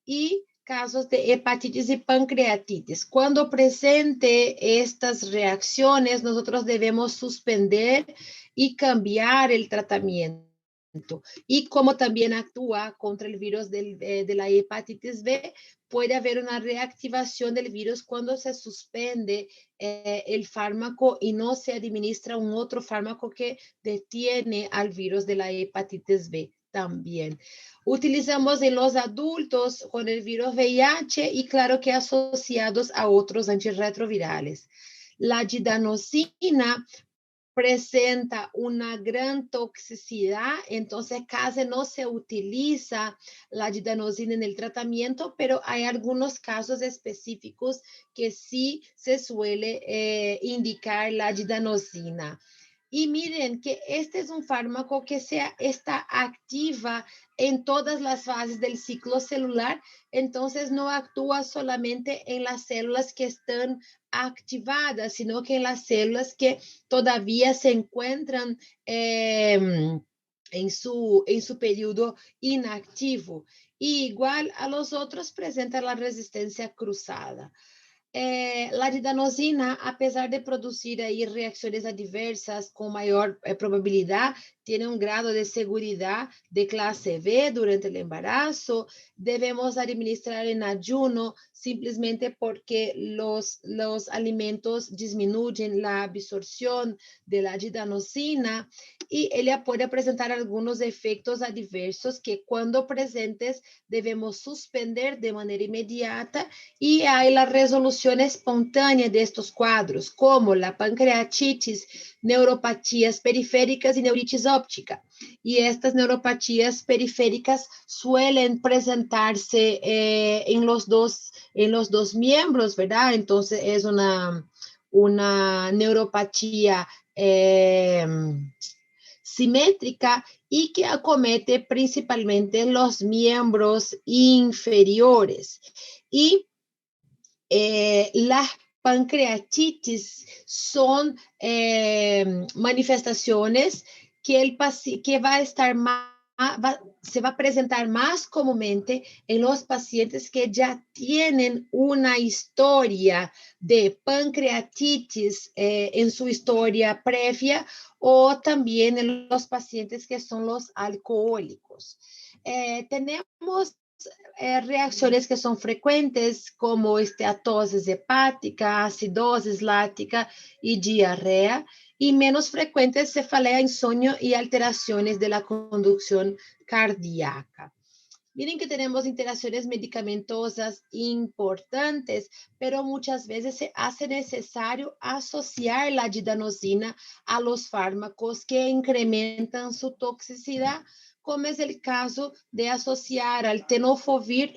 y casos de hepatitis y pancreatitis. Cuando presente estas reacciones, nosotros debemos suspender y cambiar el tratamiento. Y como también actúa contra el virus de la hepatitis B, puede haber una reactivación del virus cuando se suspende el fármaco y no se administra un otro fármaco que detiene al virus de la hepatitis B también. Utilizamos en los adultos con el virus VIH y claro que asociados a otros antirretrovirales. La didanosina presenta una gran toxicidad, entonces casi no se utiliza la didanosina en el tratamiento, pero hay algunos casos específicos que sí se suele indicar la didanosina. Y miren que este es un fármaco que está activa en todas las fases del ciclo celular, entonces no actúa solamente en las células que están activadas, sino que en las células que todavía se encuentran en su periodo inactivo. Y igual a los otros presenta la resistencia cruzada. La didanosina, apesar de producir ahí reacciones adversas con mayor probabilidad, tiene un grado de seguridad de clase B durante el embarazo. Debemos administrar en ayuno simplemente porque los alimentos disminuyen la absorción de la didanosina y ella puede presentar algunos efectos adversos que cuando presentes debemos suspender de manera inmediata y hay la resolución espontánea de estos cuadros, como la pancreatitis, neuropatías periféricas y neuritis óptica. Y estas neuropatías periféricas suelen presentarse en los dos miembros, ¿verdad? Entonces es una neuropatía simétrica y que acomete principalmente los miembros inferiores. Y las pancreatitis son manifestaciones que va a estar se va a presentar más comúnmente en los pacientes que ya tienen una historia de pancreatitis en su historia previa o también en los pacientes que son los alcohólicos. Tenemos reacciones que son frecuentes como esteatosis hepática, acidosis láctica y diarrea, y menos frecuentes cefalea, insomnio y alteraciones de la conducción cardíaca. Miren que tenemos interacciones medicamentosas importantes, pero muchas veces se hace necesario asociar la didanosina a los fármacos que incrementan su toxicidad, como es el caso de asociar al tenofovir,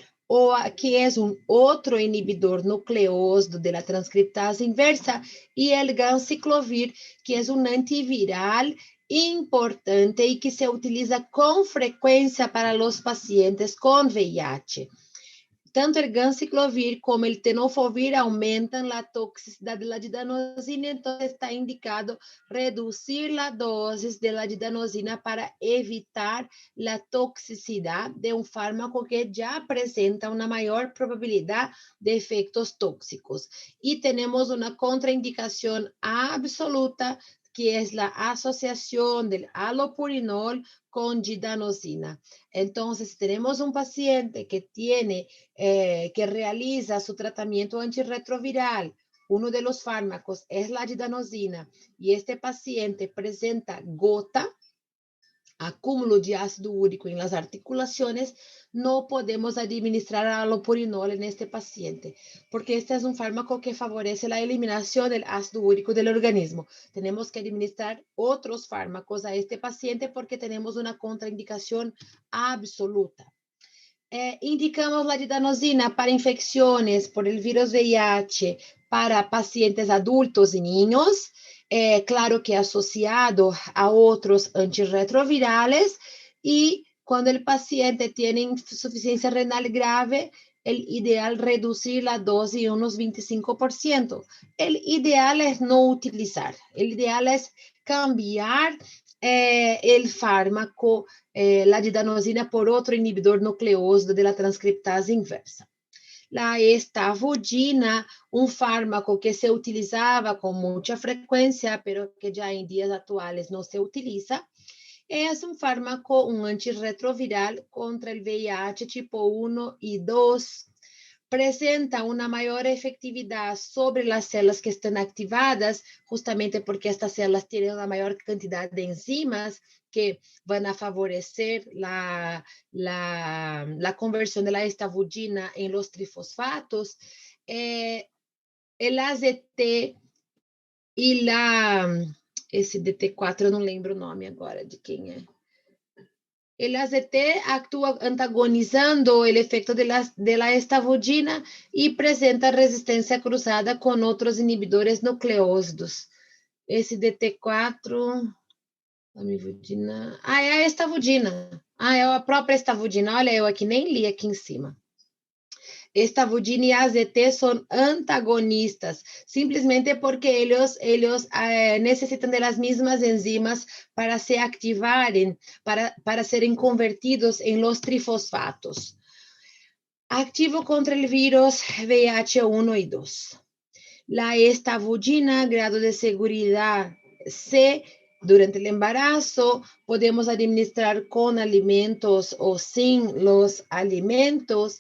que es un otro inhibidor nucleósido de la transcriptasa inversa, y el ganciclovir, que es un antiviral importante y que se utiliza con frecuencia para los pacientes con VIH. Tanto el ganciclovir como el tenofovir aumentan la toxicidad de la didanosina, entonces está indicado reducir la dosis de la didanosina para evitar la toxicidad de un fármaco que ya presenta una mayor probabilidad de efectos tóxicos. Y tenemos una contraindicación absoluta, que es la asociación del halopurinol con didanosina. Entonces, tenemos un paciente que que realiza su tratamiento antirretroviral. Uno de los fármacos es la didanosina y este paciente presenta gota, acúmulo de ácido úrico en las articulaciones, no podemos administrar halopurinol en este paciente, porque este es un fármaco que favorece la eliminación del ácido úrico del organismo. Tenemos que administrar otros fármacos a este paciente porque tenemos una contraindicación absoluta. Indicamos la didanosina para infecciones por el virus VIH para pacientes adultos y niños, claro que asociado a otros antirretrovirales, y cuando el paciente tiene insuficiencia renal grave, el ideal reducir la dosis unos 25%. El ideal es no utilizar, el ideal es cambiar el fármaco, la didanosina, por otro inhibidor nucleósido de la transcriptasa inversa. La estavudina, un fármaco que se utilizaba con mucha frecuencia, pero que ya en días actuales no se utiliza, es un fármaco, un antirretroviral contra el VIH tipo 1 y 2. Presenta una mayor efectividad sobre las células que están activadas, justamente porque estas células tienen una mayor cantidad de enzimas que van a favorecer la conversión de la estavudina en los trifosfatos. El AZT e esse DT4, eu não lembro o nome agora de quem é. El AZT actúa antagonizando el efecto de la estavudina y presenta resistencia cruzada con otros inhibidores nucleósidos. Esse DT4, amivudina, é a estavudina. É a própria estavudina. Olha, eu aqui nem li aqui em cima. Estavudina y AZT son antagonistas, simplemente porque ellos necesitan de las mismas enzimas para se activaren, para serem convertidos en los trifosfatos. Activo contra el virus VIH 1 y 2. La estavudina, grado de seguridad C. Durante el embarazo, podemos administrar con alimentos o sin los alimentos.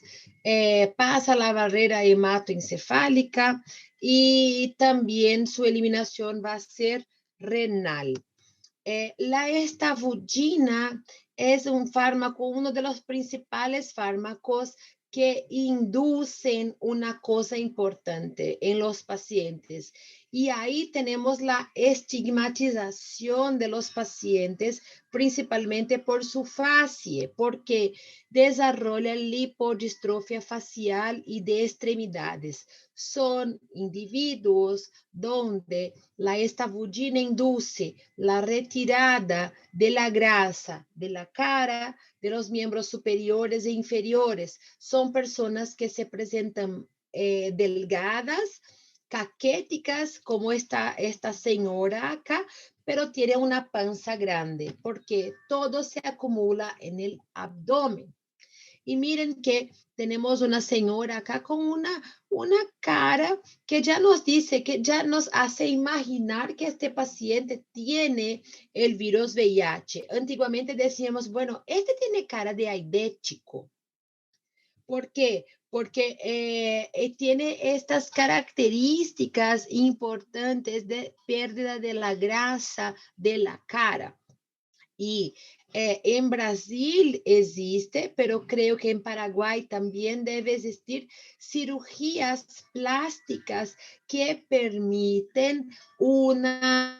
Pasa la barrera hematoencefálica y también su eliminación va a ser renal. La estavudina es un fármaco, uno de los principales fármacos que inducen una cosa importante en los pacientes. Y ahí tenemos la estigmatización de los pacientes, principalmente por su facie, porque desarrolla lipodistrofia facial y de extremidades. Son individuos donde la estavudina induce la retirada de la grasa de la cara, de los miembros superiores e inferiores. Son personas que se presentan delgadas, caquéticas, como esta señora acá, pero tiene una panza grande, porque todo se acumula en el abdomen. Y miren que tenemos una señora acá con una cara que ya nos dice, que ya nos hace imaginar que este paciente tiene el virus VIH. Antiguamente decíamos, bueno, este tiene cara de aidético. ¿Por qué? Porque tiene estas características importantes de pérdida de la grasa de la cara. Y en Brasil existe, pero creo que en Paraguay también debe existir cirugías plásticas que permiten una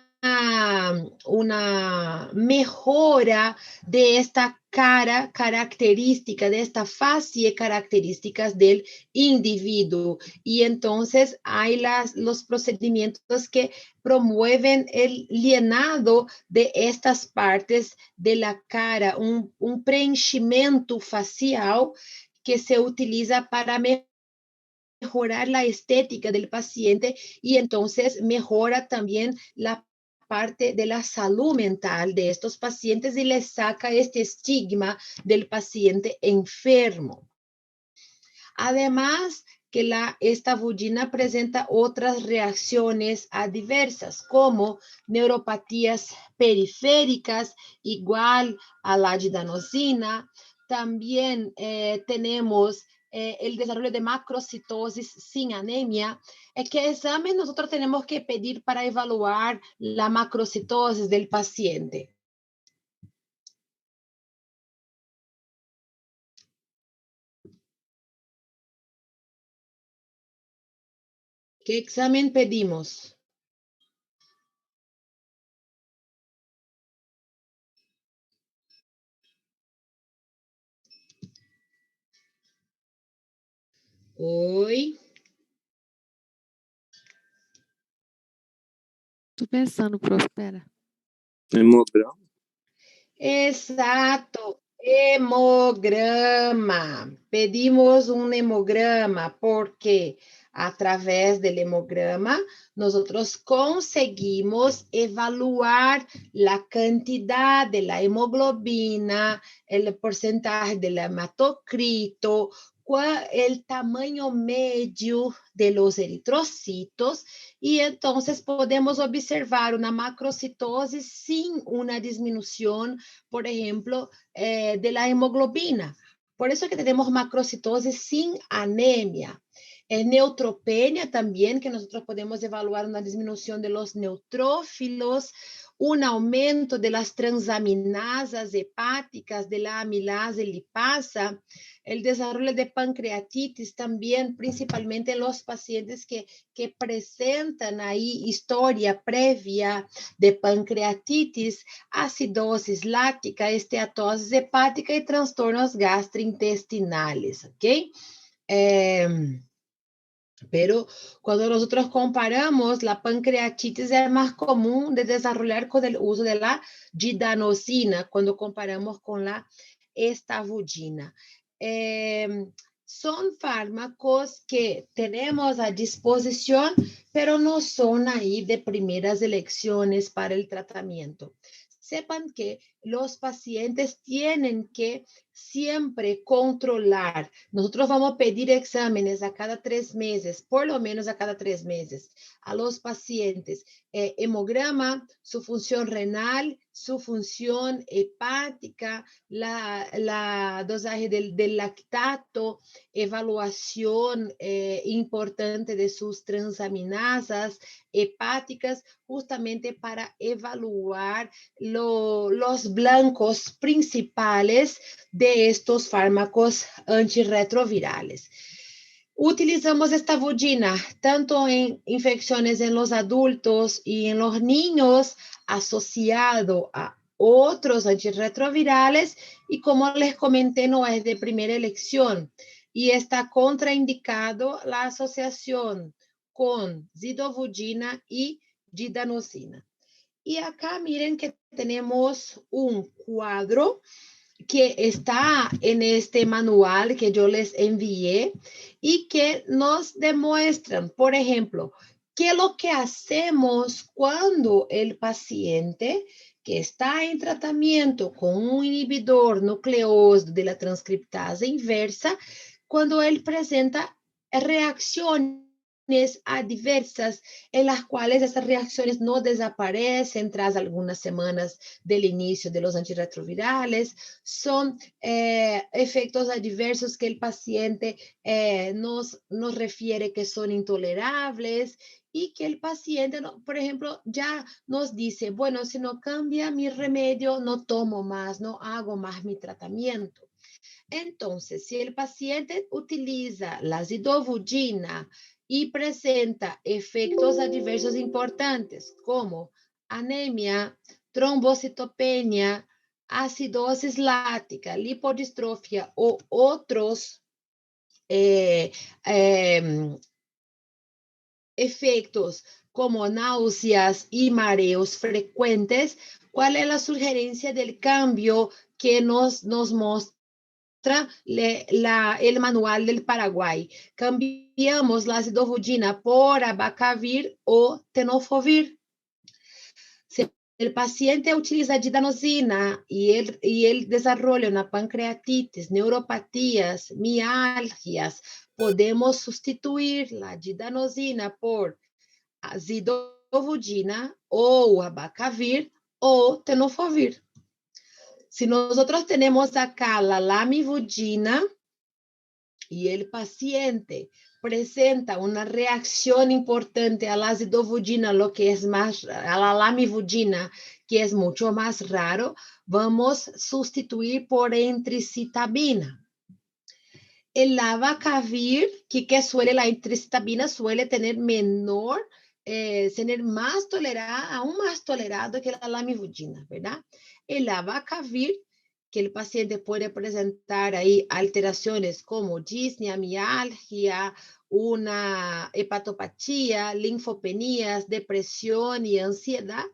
mejora de esta cara característica, de esta facie características del individuo. Y entonces hay los procedimientos que promueven el llenado de estas partes de la cara, un preenchimiento facial que se utiliza para mejorar la estética del paciente y entonces mejora también la parte de la salud mental de estos pacientes y les saca este estigma del paciente enfermo. Además, que la estavudina presenta otras reacciones adversas, como neuropatías periféricas, igual a la didanosina. También tenemos el desarrollo de macrocitosis sin anemia. ¿Qué examen nosotros tenemos que pedir para evaluar la macrocitosis del paciente? ¿Qué examen pedimos? Oi? Tô pensando, prof, pera. Hemograma? Exato, hemograma. Pedimos un hemograma porque a través del hemograma nosotros conseguimos evaluar la cantidad de la hemoglobina, el porcentaje del hematocrito, el tamaño medio de los eritrocitos y entonces podemos observar una macrocitosis sin una disminución, por ejemplo, de la hemoglobina. Por eso que tenemos macrocitosis sin anemia. Neutropenia también, que nosotros podemos evaluar una disminución de los neutrófilos, un aumento de las transaminasas hepáticas, de la amilasa y lipasa, el desarrollo de pancreatitis también, principalmente en los pacientes que presentan ahí historia previa de pancreatitis, acidosis láctica, esteatosis hepática y trastornos gastrointestinales, ¿ok? Pero cuando nosotros comparamos, la pancreatitis es más común de desarrollar con el uso de la didanosina, cuando comparamos con la estavudina. Son fármacos que tenemos a disposición, pero no son ahí de primeras elecciones para el tratamiento. Sepan que los pacientes tienen que siempre controlar. Nosotros vamos a pedir exámenes a cada 3 meses, por lo menos a cada 3 meses, a los pacientes. Hemograma, su función renal, su función hepática, la dosaje del lactato, evaluación importante de sus transaminasas hepáticas, justamente para evaluar los blancos principales de estos fármacos antirretrovirales. Utilizamos estavudina tanto en infecciones en los adultos y en los niños asociado a otros antirretrovirales y como les comenté no es de primera elección y está contraindicado la asociación con zidovudina y didanosina. Y acá miren que tenemos un cuadro que está en este manual que yo les envié y que nos demuestran, por ejemplo, qué es lo que hacemos cuando el paciente que está en tratamiento con un inhibidor nucleósido de la transcriptasa inversa, cuando él presenta reacciones adversas en las cuales esas reacciones no desaparecen tras algunas semanas del inicio de los antirretrovirales, son efectos adversos que el paciente nos refiere que son intolerables y que el paciente, por ejemplo, ya nos dice, bueno, si no cambia mi remedio, no tomo más, no hago más mi tratamiento. Entonces, si el paciente utiliza la zidovudina y presenta efectos adversos importantes como anemia, trombocitopenia, acidosis láctica, lipodistrofia o otros efectos como náuseas y mareos frecuentes, ¿cuál es la sugerencia del cambio que nos muestra el manual del Paraguay? Cambiamos la zidovudina por abacavir o tenofovir. Si el paciente utiliza didanosina y él desarrolla una pancreatitis, neuropatías, mialgias, podemos sustituir la didanosina por zidovudina o abacavir o tenofovir. Si nosotros tenemos acá la lamivudina y el paciente presenta una reacción importante a la zidovudina, lo que es más, a la lamivudina, que es mucho más raro, vamos a sustituir por entricitabina. El abacavir, que suele, la entricitabina suele tener menor, ser más tolerada, aún más tolerado que la lamivudina, ¿verdad? El abacavir, que el paciente puede presentar ahí alteraciones como disnea, mialgia, una hepatopatía, linfopenías, depresión y ansiedad,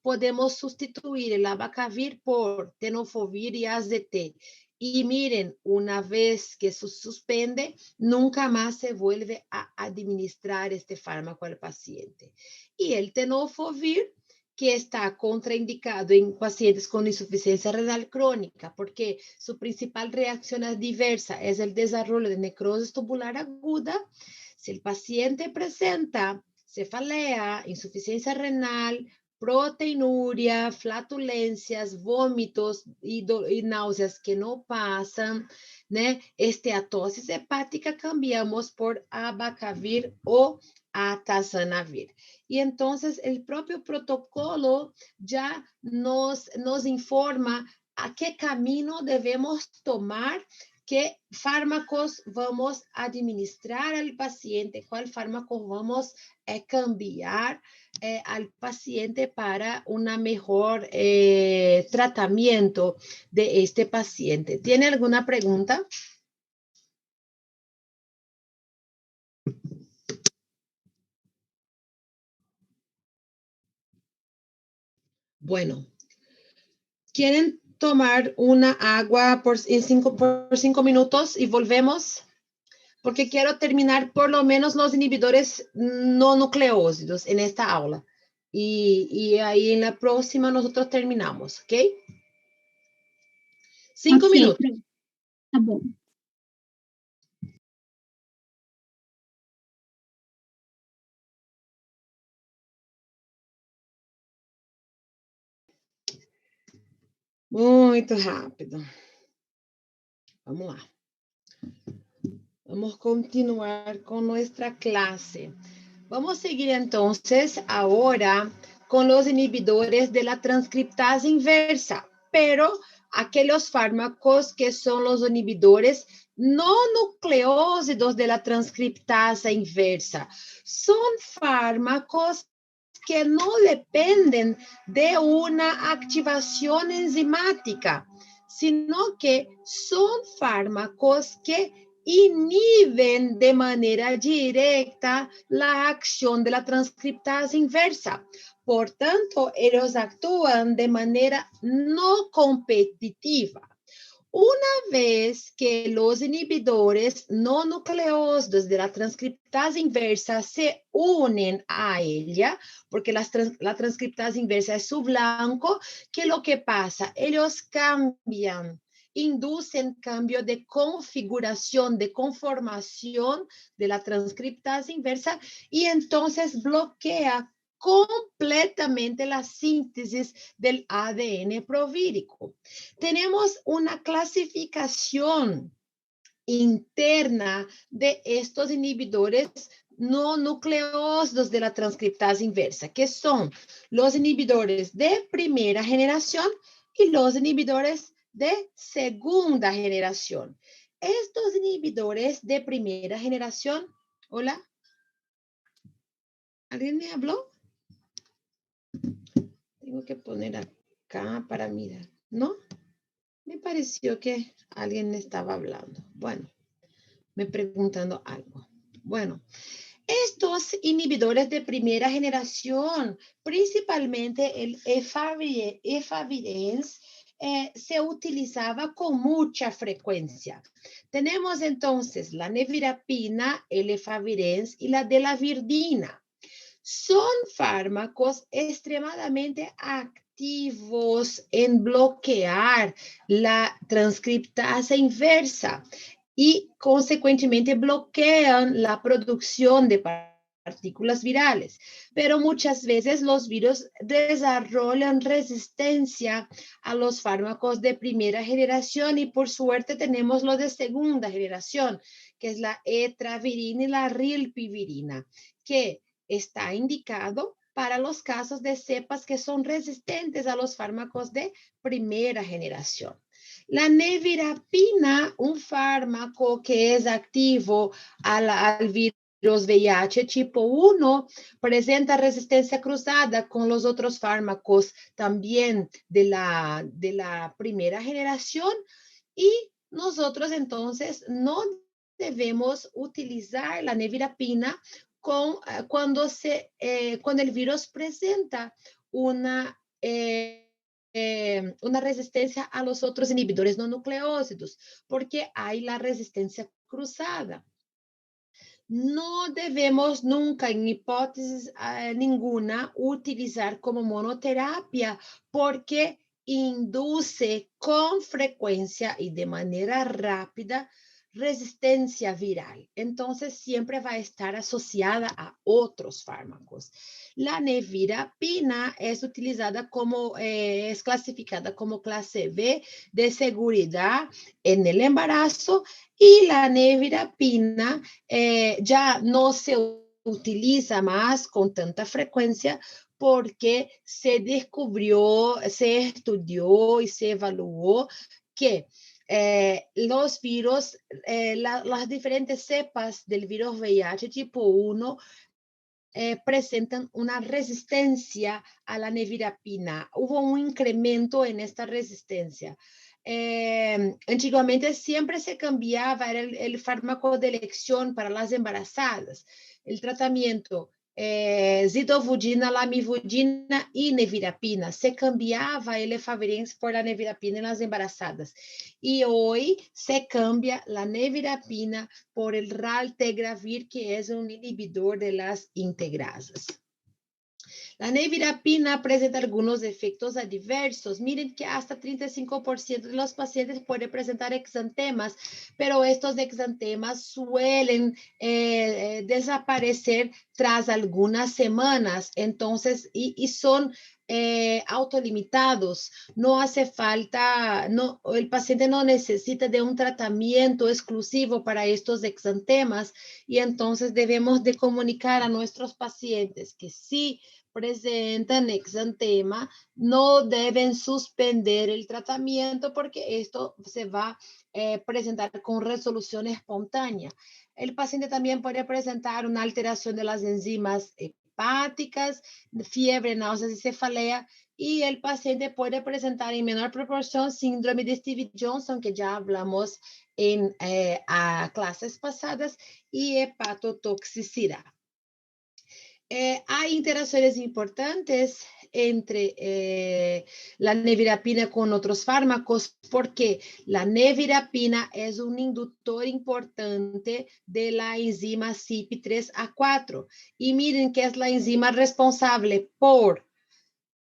podemos sustituir el abacavir por tenofovir y AZT. Y miren, una vez que se suspende, nunca más se vuelve a administrar este fármaco al paciente. Y el tenofovir, que está contraindicado en pacientes con insuficiencia renal crónica, porque su principal reacción adversa es el desarrollo de necrosis tubular aguda. Si el paciente presenta cefalea, insuficiencia renal, proteinuria, flatulencias, vômitos y náuseas que no pasan, né? Esteatosis hepática, cambiamos por abacavir o atazanavir. Y entonces el propio protocolo ya nos informa a qué camino debemos tomar, qué fármacos vamos a administrar al paciente, cuál fármaco vamos a cambiar al paciente para un mejor tratamiento de este paciente. ¿Tiene alguna pregunta? Bueno, ¿quieren tomar una agua por 5 minutos y volvemos? Porque quiero terminar por lo menos los inhibidores no nucleósidos en esta aula. Y ahí en la próxima nosotros terminamos, ¿ok? 5 minutos. Tá bom. Muito rápido. Vamos lá. Vamos continuar con nuestra clase. Vamos a seguir entonces ahora con los inhibidores de la transcriptasa inversa, pero aquellos fármacos que son los inhibidores no nucleósidos de la transcriptasa inversa. Son fármacos que no dependen de una activación enzimática, sino que son fármacos que inhiben de manera directa la acción de la transcriptasa inversa. Por tanto, ellos actúan de manera no competitiva. Una vez que los inhibidores no nucleósidos de la transcriptasa inversa se unen a ella, porque la transcriptasa inversa es su blanco, ¿qué es lo que pasa? Ellos cambian, inducen cambio de configuración, de conformación de la transcriptasa inversa y entonces bloquea completamente la síntesis del ADN provírico. Tenemos una clasificación interna de estos inhibidores no nucleósidos de la transcriptasa inversa, que son los inhibidores de primera generación y los inhibidores de segunda generación. Estos inhibidores de primera generación, hola, ¿alguien me habló? Tengo que poner acá para mirar, ¿no? Me pareció que alguien estaba hablando. Bueno, me preguntando algo. Bueno, estos inhibidores de primera generación, principalmente el efavirenz, se utilizaba con mucha frecuencia. Tenemos entonces la nevirapina, el efavirenz y la delavirdina. Son fármacos extremadamente activos en bloquear la transcriptasa inversa y consecuentemente bloquean la producción de partículas virales. Pero muchas veces los virus desarrollan resistencia a los fármacos de primera generación y por suerte tenemos los de segunda generación, que es la etravirina y la rilpivirina, que está indicado para los casos de cepas que son resistentes a los fármacos de primera generación. La nevirapina, un fármaco que es activo al virus VIH tipo 1, presenta resistencia cruzada con los otros fármacos también de la primera generación y nosotros entonces no debemos utilizar la nevirapina cuando el virus presenta una resistencia a los otros inhibidores no nucleósidos, porque hay la resistencia cruzada. no debemos nunca, en hipótesis ninguna, utilizar como monoterapia porque induce con frecuencia y de manera rápida resistencia viral. Entonces, siempre va a estar asociada a otros fármacos. La nevirapina es utilizada como, es clasificada como clase B de seguridad en el embarazo y la nevirapina ya no se utiliza más con tanta frecuencia porque se descubrió, se estudió y se evaluó que los virus, las diferentes cepas del virus VIH tipo 1 presentan una resistencia a la nevirapina. Hubo un incremento en esta resistencia. Antiguamente siempre se cambiaba el fármaco de elección para las embarazadas. El tratamiento zidovudina, lamivudina y nevirapina. Se cambiaba el efavirenz por la nevirapina en las embarazadas. Y hoy se cambia la nevirapina por el raltegravir, que es un inhibidor de las integrasas. La nevirapina presenta algunos efectos adversos. Miren que hasta 35% de los pacientes pueden presentar exantemas, pero estos exantemas suelen desaparecer tras algunas semanas. Entonces, y son autolimitados. No hace falta, no, el paciente no necesita de un tratamiento exclusivo para estos exantemas y entonces debemos de comunicar a nuestros pacientes que sí presentan exantema, no deben suspender el tratamiento porque esto se va a presentar con resolución espontánea. El paciente también puede presentar una alteración de las enzimas hepáticas, fiebre, náuseas y cefalea, y el paciente puede presentar en menor proporción síndrome de Stevens-Johnson, que ya hablamos en clases pasadas, y hepatotoxicidad. Hay interacciones importantes entre la nevirapina con otros fármacos porque la nevirapina es un inductor importante de la enzima CYP3A4. Y miren que es la enzima responsable por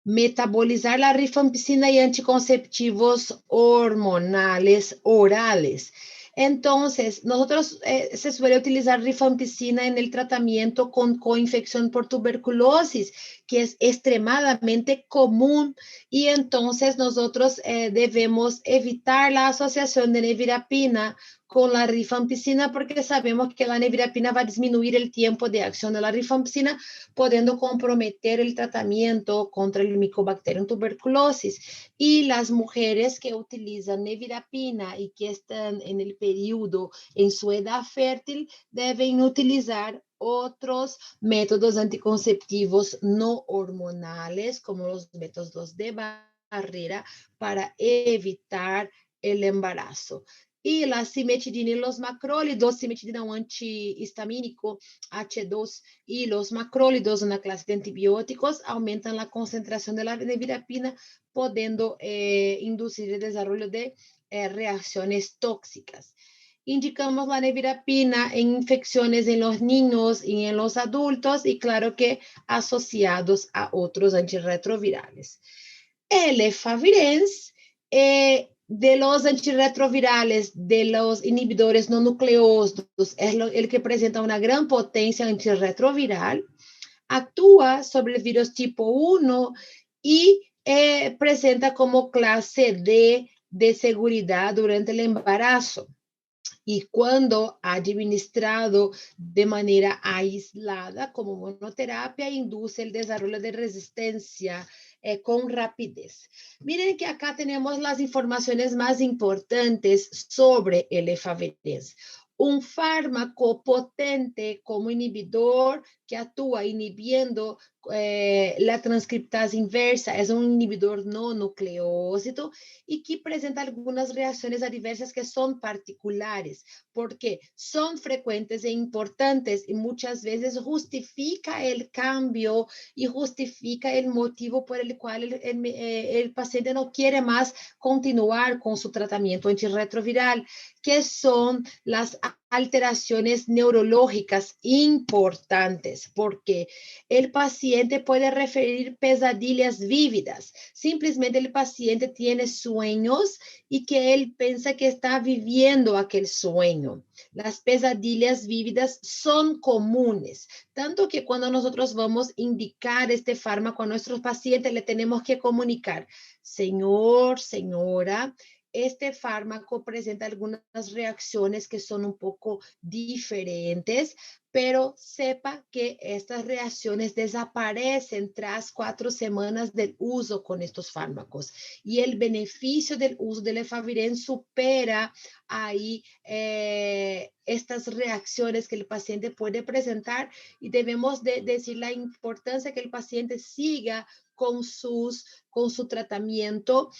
metabolizar la rifampicina y anticonceptivos hormonales orales. Entonces, nosotros se suele utilizar rifampicina en el tratamiento con coinfección por tuberculosis, que es extremadamente común, y entonces nosotros debemos evitar la asociación de nevirapina con la rifampicina porque sabemos que la nevirapina va a disminuir el tiempo de acción de la rifampicina, pudiendo comprometer el tratamiento contra el Mycobacterium tuberculosis. Y las mujeres que utilizan nevirapina y que están en el periodo, en su edad fértil, deben utilizar otros métodos anticonceptivos no hormonales, como los métodos de barrera, para evitar el embarazo. Y la cimetidina y los macrólidos, cimetidina un antihistamínico, H2, y los macrólidos, una clase de antibióticos, aumentan la concentración de la nevirapina, pudiendo inducir el desarrollo de reacciones tóxicas. Indicamos la nevirapina en infecciones en los niños y en los adultos y claro que asociados a otros antirretrovirales. El efavirenz de los antirretrovirales, de los inhibidores no nucleosos, es el que presenta una gran potencia antirretroviral, actúa sobre el virus tipo 1 y presenta como clase D de seguridad durante el embarazo. Y cuando administrado de manera aislada como monoterapia, induce el desarrollo de resistencia con rapidez. Miren que acá tenemos las informaciones más importantes sobre el efavirenz. Un fármaco potente como inhibidor que actúa inhibiendo la transcriptasa inversa, es un inhibidor no nucleósido y que presenta algunas reacciones adversas que son particulares, porque son frecuentes e importantes y muchas veces justifica el cambio y justifica el motivo por el cual el paciente no quiere más continuar con su tratamiento antirretroviral, que son las alteraciones neurológicas importantes, porque el paciente puede referir pesadillas vívidas. Simplemente el paciente tiene sueños y que él piensa que está viviendo aquel sueño. Las pesadillas vívidas son comunes, tanto que cuando nosotros vamos a indicar este fármaco a nuestros pacientes, le tenemos que comunicar, señor, señora, este fármaco presenta algunas reacciones que son un poco diferentes, pero sepa que estas reacciones desaparecen tras 4 semanas del uso con estos fármacos. Y el beneficio del uso del efavirenz supera ahí estas reacciones que el paciente puede presentar, y debemos de decir la importancia que el paciente siga con su tratamiento,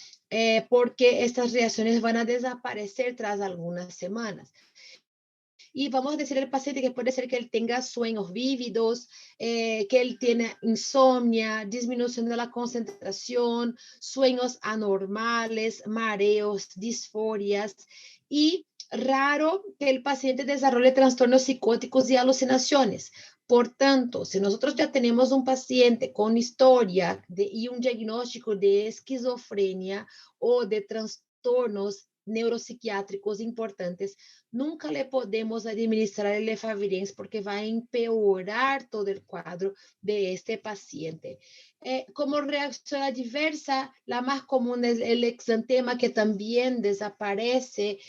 porque estas reacciones van a desaparecer tras algunas semanas. Y vamos a decir al paciente que puede ser que él tenga sueños vívidos, que él tiene insomnia, disminución de la concentración, sueños anormales, mareos, disforias, y raro que el paciente desarrolle trastornos psicóticos y alucinaciones. Por tanto, si nosotros ya tenemos un paciente con historia y un diagnóstico de esquizofrenia o de trastornos neuropsiquiátricos importantes, nunca le podemos administrar el efavirenz porque va a empeorar todo el cuadro de este paciente. Como reacción adversa, la más común es el exantema, que también desaparece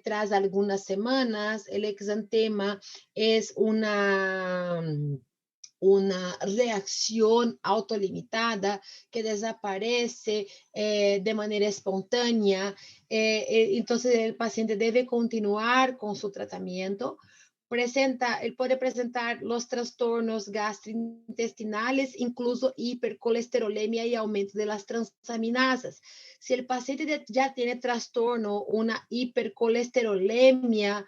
tras algunas semanas. El exantema es una reacción autolimitada que desaparece de manera espontánea. Entonces, el paciente debe continuar con su tratamiento. Él puede presentar los trastornos gastrointestinales, incluso hipercolesterolemia y aumento de las transaminasas. Si el paciente ya tiene trastorno, una hipercolesterolemia,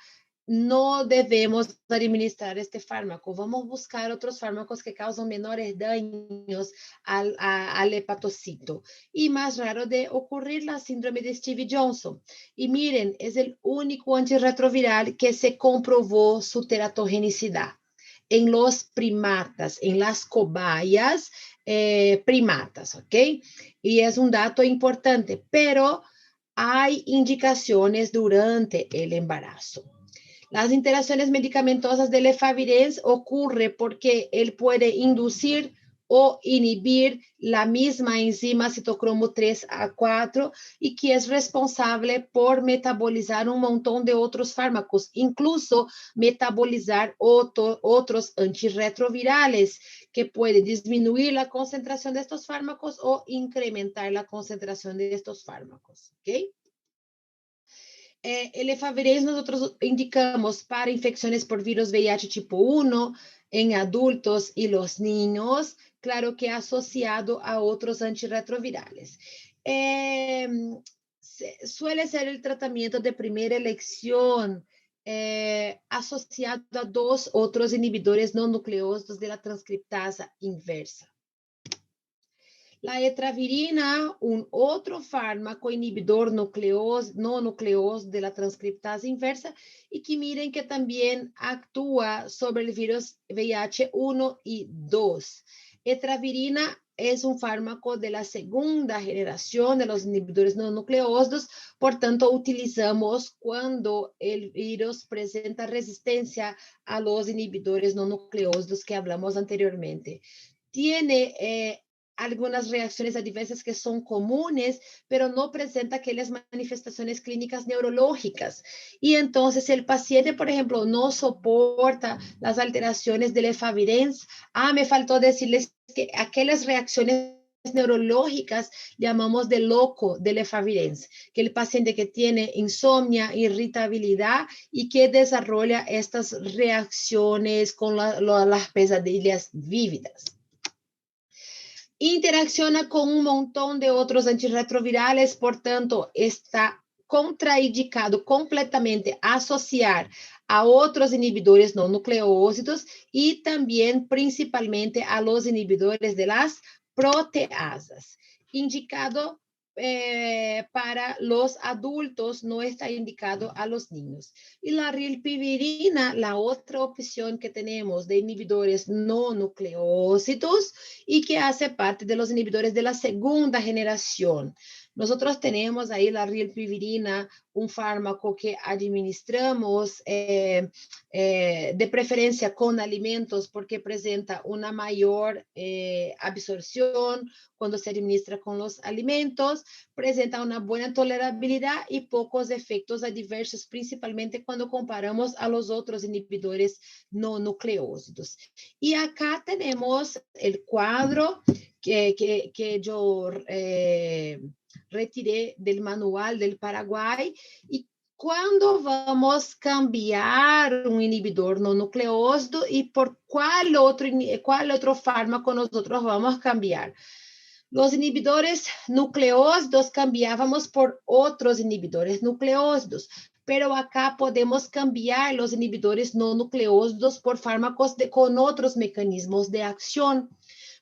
no debemos administrar este fármaco. Vamos a buscar otros fármacos que causan menores daños al hepatocito. Y más raro de ocurrir la síndrome de Stevie-Johnson. Y miren, es el único antirretroviral que se comprobó su teratogenicidad en los primatas, en las cobayas primatas, ¿ok? Y es un dato importante, pero hay indicaciones durante el embarazo. Las interacciones medicamentosas del efavirenz ocurren porque él puede inducir o inhibir la misma enzima citocromo 3A4 y que es responsable por metabolizar un montón de otros fármacos, incluso metabolizar otros antirretrovirales, que puede disminuir la concentración de estos fármacos o incrementar la concentración de estos fármacos, ¿ok? El efavirenz nosotros indicamos para infecciones por virus VIH tipo 1 en adultos y los niños, claro que asociado a otros antirretrovirales. Suele ser el tratamiento de primera elección asociado a 2 otros inhibidores no nucleósidos de la transcriptasa inversa. La etravirina, un otro fármaco inhibidor no nucleoso de la transcriptasa inversa, y que miren que también actúa sobre el virus VIH 1 y 2. Etravirina es un fármaco de la segunda generación de los inhibidores no nucleósidos, por tanto utilizamos cuando el virus presenta resistencia a los inhibidores no nucleósidos que hablamos anteriormente. Tiene algunas reacciones adversas que son comunes, pero no presenta aquellas manifestaciones clínicas neurológicas. Y entonces, si el paciente, por ejemplo, no soporta las alteraciones del efavirenz, me faltó decirles que aquellas reacciones neurológicas llamamos de loco del efavirenz, que el paciente que tiene insomnia, irritabilidad y que desarrolla estas reacciones con las pesadillas vívidas. Interacciona con un montón de otros antirretrovirales, por tanto, está contraindicado completamente asociar a otros inhibidores no nucleósidos y también principalmente a los inhibidores de las proteasas. Indicado para los adultos, no está indicado a los niños. Y la rilpivirina, la otra opción que tenemos de inhibidores no nucleósidos y que hace parte de los inhibidores de la segunda generación. Nosotros tenemos ahí la rilpivirina, un fármaco que administramos de preferencia con alimentos porque presenta una mayor absorción cuando se administra con los alimentos, presenta una buena tolerabilidad y pocos efectos adversos, principalmente cuando comparamos a los otros inhibidores no nucleósidos. Y acá tenemos el cuadro que yo retiré del manual del Paraguay y cuándo vamos a cambiar un inhibidor no nucleósido y por cuál otro fármaco nosotros vamos a cambiar. Los inhibidores nucleósidos cambiábamos por otros inhibidores nucleósidos, pero acá podemos cambiar los inhibidores no nucleósidos por fármacos con otros mecanismos de acción.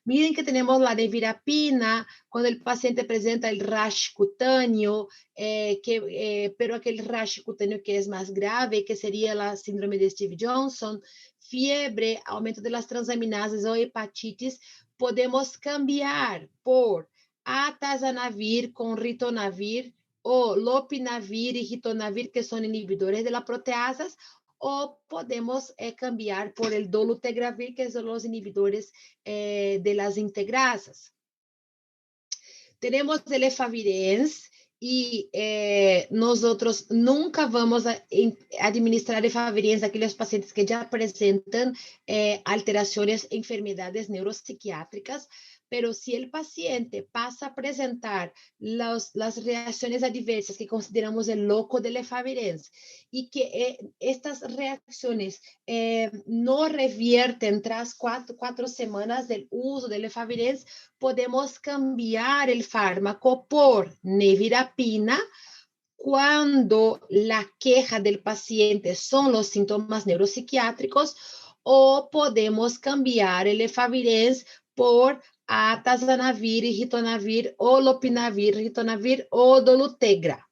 Miren que tenemos la nevirapina, cuando el paciente presenta el rash cutáneo, pero aquel rash cutáneo que es más grave, que sería la síndrome de Stevens-Johnson, fiebre, aumento de las transaminases o hepatitis, podemos cambiar por atazanavir con ritonavir o lopinavir y ritonavir, que son inhibidores de las proteasas, o podemos cambiar por el dolutegravir, que son los inhibidores de las integrasas. Tenemos el efavirenz y nosotros nunca vamos a administrar efavirenz a aquellos pacientes que ya presentan alteraciones, enfermedades neuropsiquiátricas, pero si el paciente pasa a presentar las reacciones adversas que consideramos el loco del efavirenz y que estas reacciones no revierten tras cuatro semanas del uso del efavirenz, podemos cambiar el fármaco por nevirapina cuando la queja del paciente son los síntomas neuropsiquiátricos, o podemos cambiar el efavirenz por atazanavir y ritonavir o lopinavir, ritonavir o dolutegra,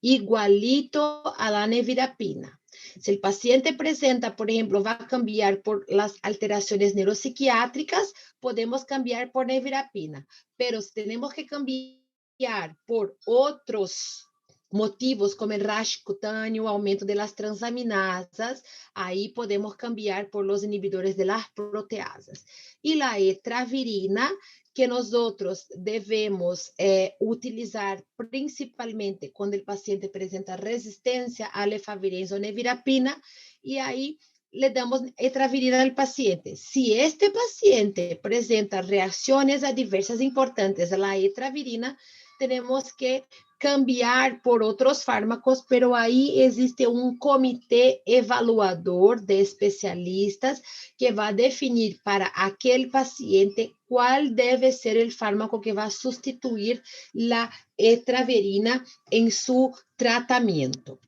igualito a la nevirapina. Si el paciente presenta, por ejemplo, va a cambiar por las alteraciones neuropsiquiátricas, podemos cambiar por nevirapina, pero si tenemos que cambiar por otros motivos como el rash cutáneo, aumento de las transaminasas, ahí podemos cambiar por los inhibidores de las proteasas. Y la etravirina, que nosotros debemos utilizar principalmente cuando el paciente presenta resistencia a la efavirenz o nevirapina, y ahí le damos etravirina al paciente. Si este paciente presenta reacciones adversas importantes a la etravirina, tenemos que cambiar por otros fármacos, pero ahí existe un comité evaluador de especialistas que va a definir para aquel paciente cuál debe ser el fármaco que va a sustituir la etravirina en su tratamiento.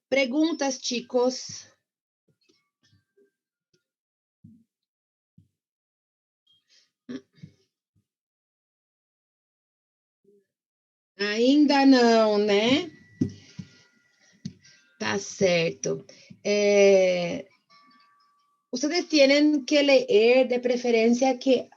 Preguntas, chicos. Ainda não, né? Tá certo. Ustedes tienen que leer de preferencia que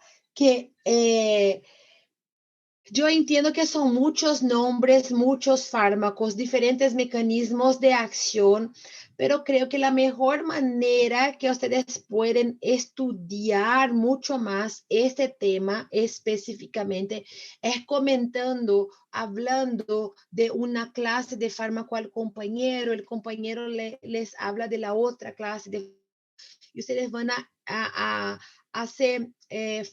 yo entiendo que son muchos nombres, muchos fármacos, diferentes mecanismos de acción, pero creo que la mejor manera que ustedes pueden estudiar mucho más este tema específicamente es comentando, hablando de una clase de fármaco al compañero, el compañero les habla de la otra clase y ustedes van a se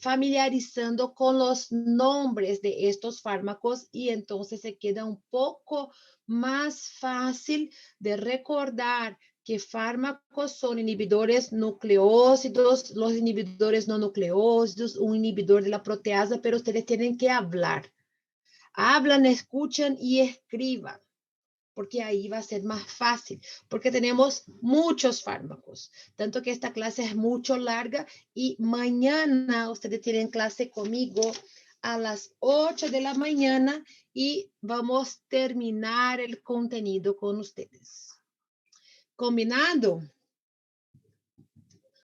familiarizando con los nombres de estos fármacos y entonces se queda un poco más fácil de recordar qué fármacos son inhibidores nucleósidos, los inhibidores no nucleósidos, un inhibidor de la proteasa, pero ustedes tienen que hablar. Hablan, escuchan y escriban, porque ahí va a ser más fácil, porque tenemos muchos fármacos, tanto que esta clase es mucho larga y mañana ustedes tienen clase conmigo a las 8 de la mañana y vamos a terminar el contenido con ustedes. ¿Combinado?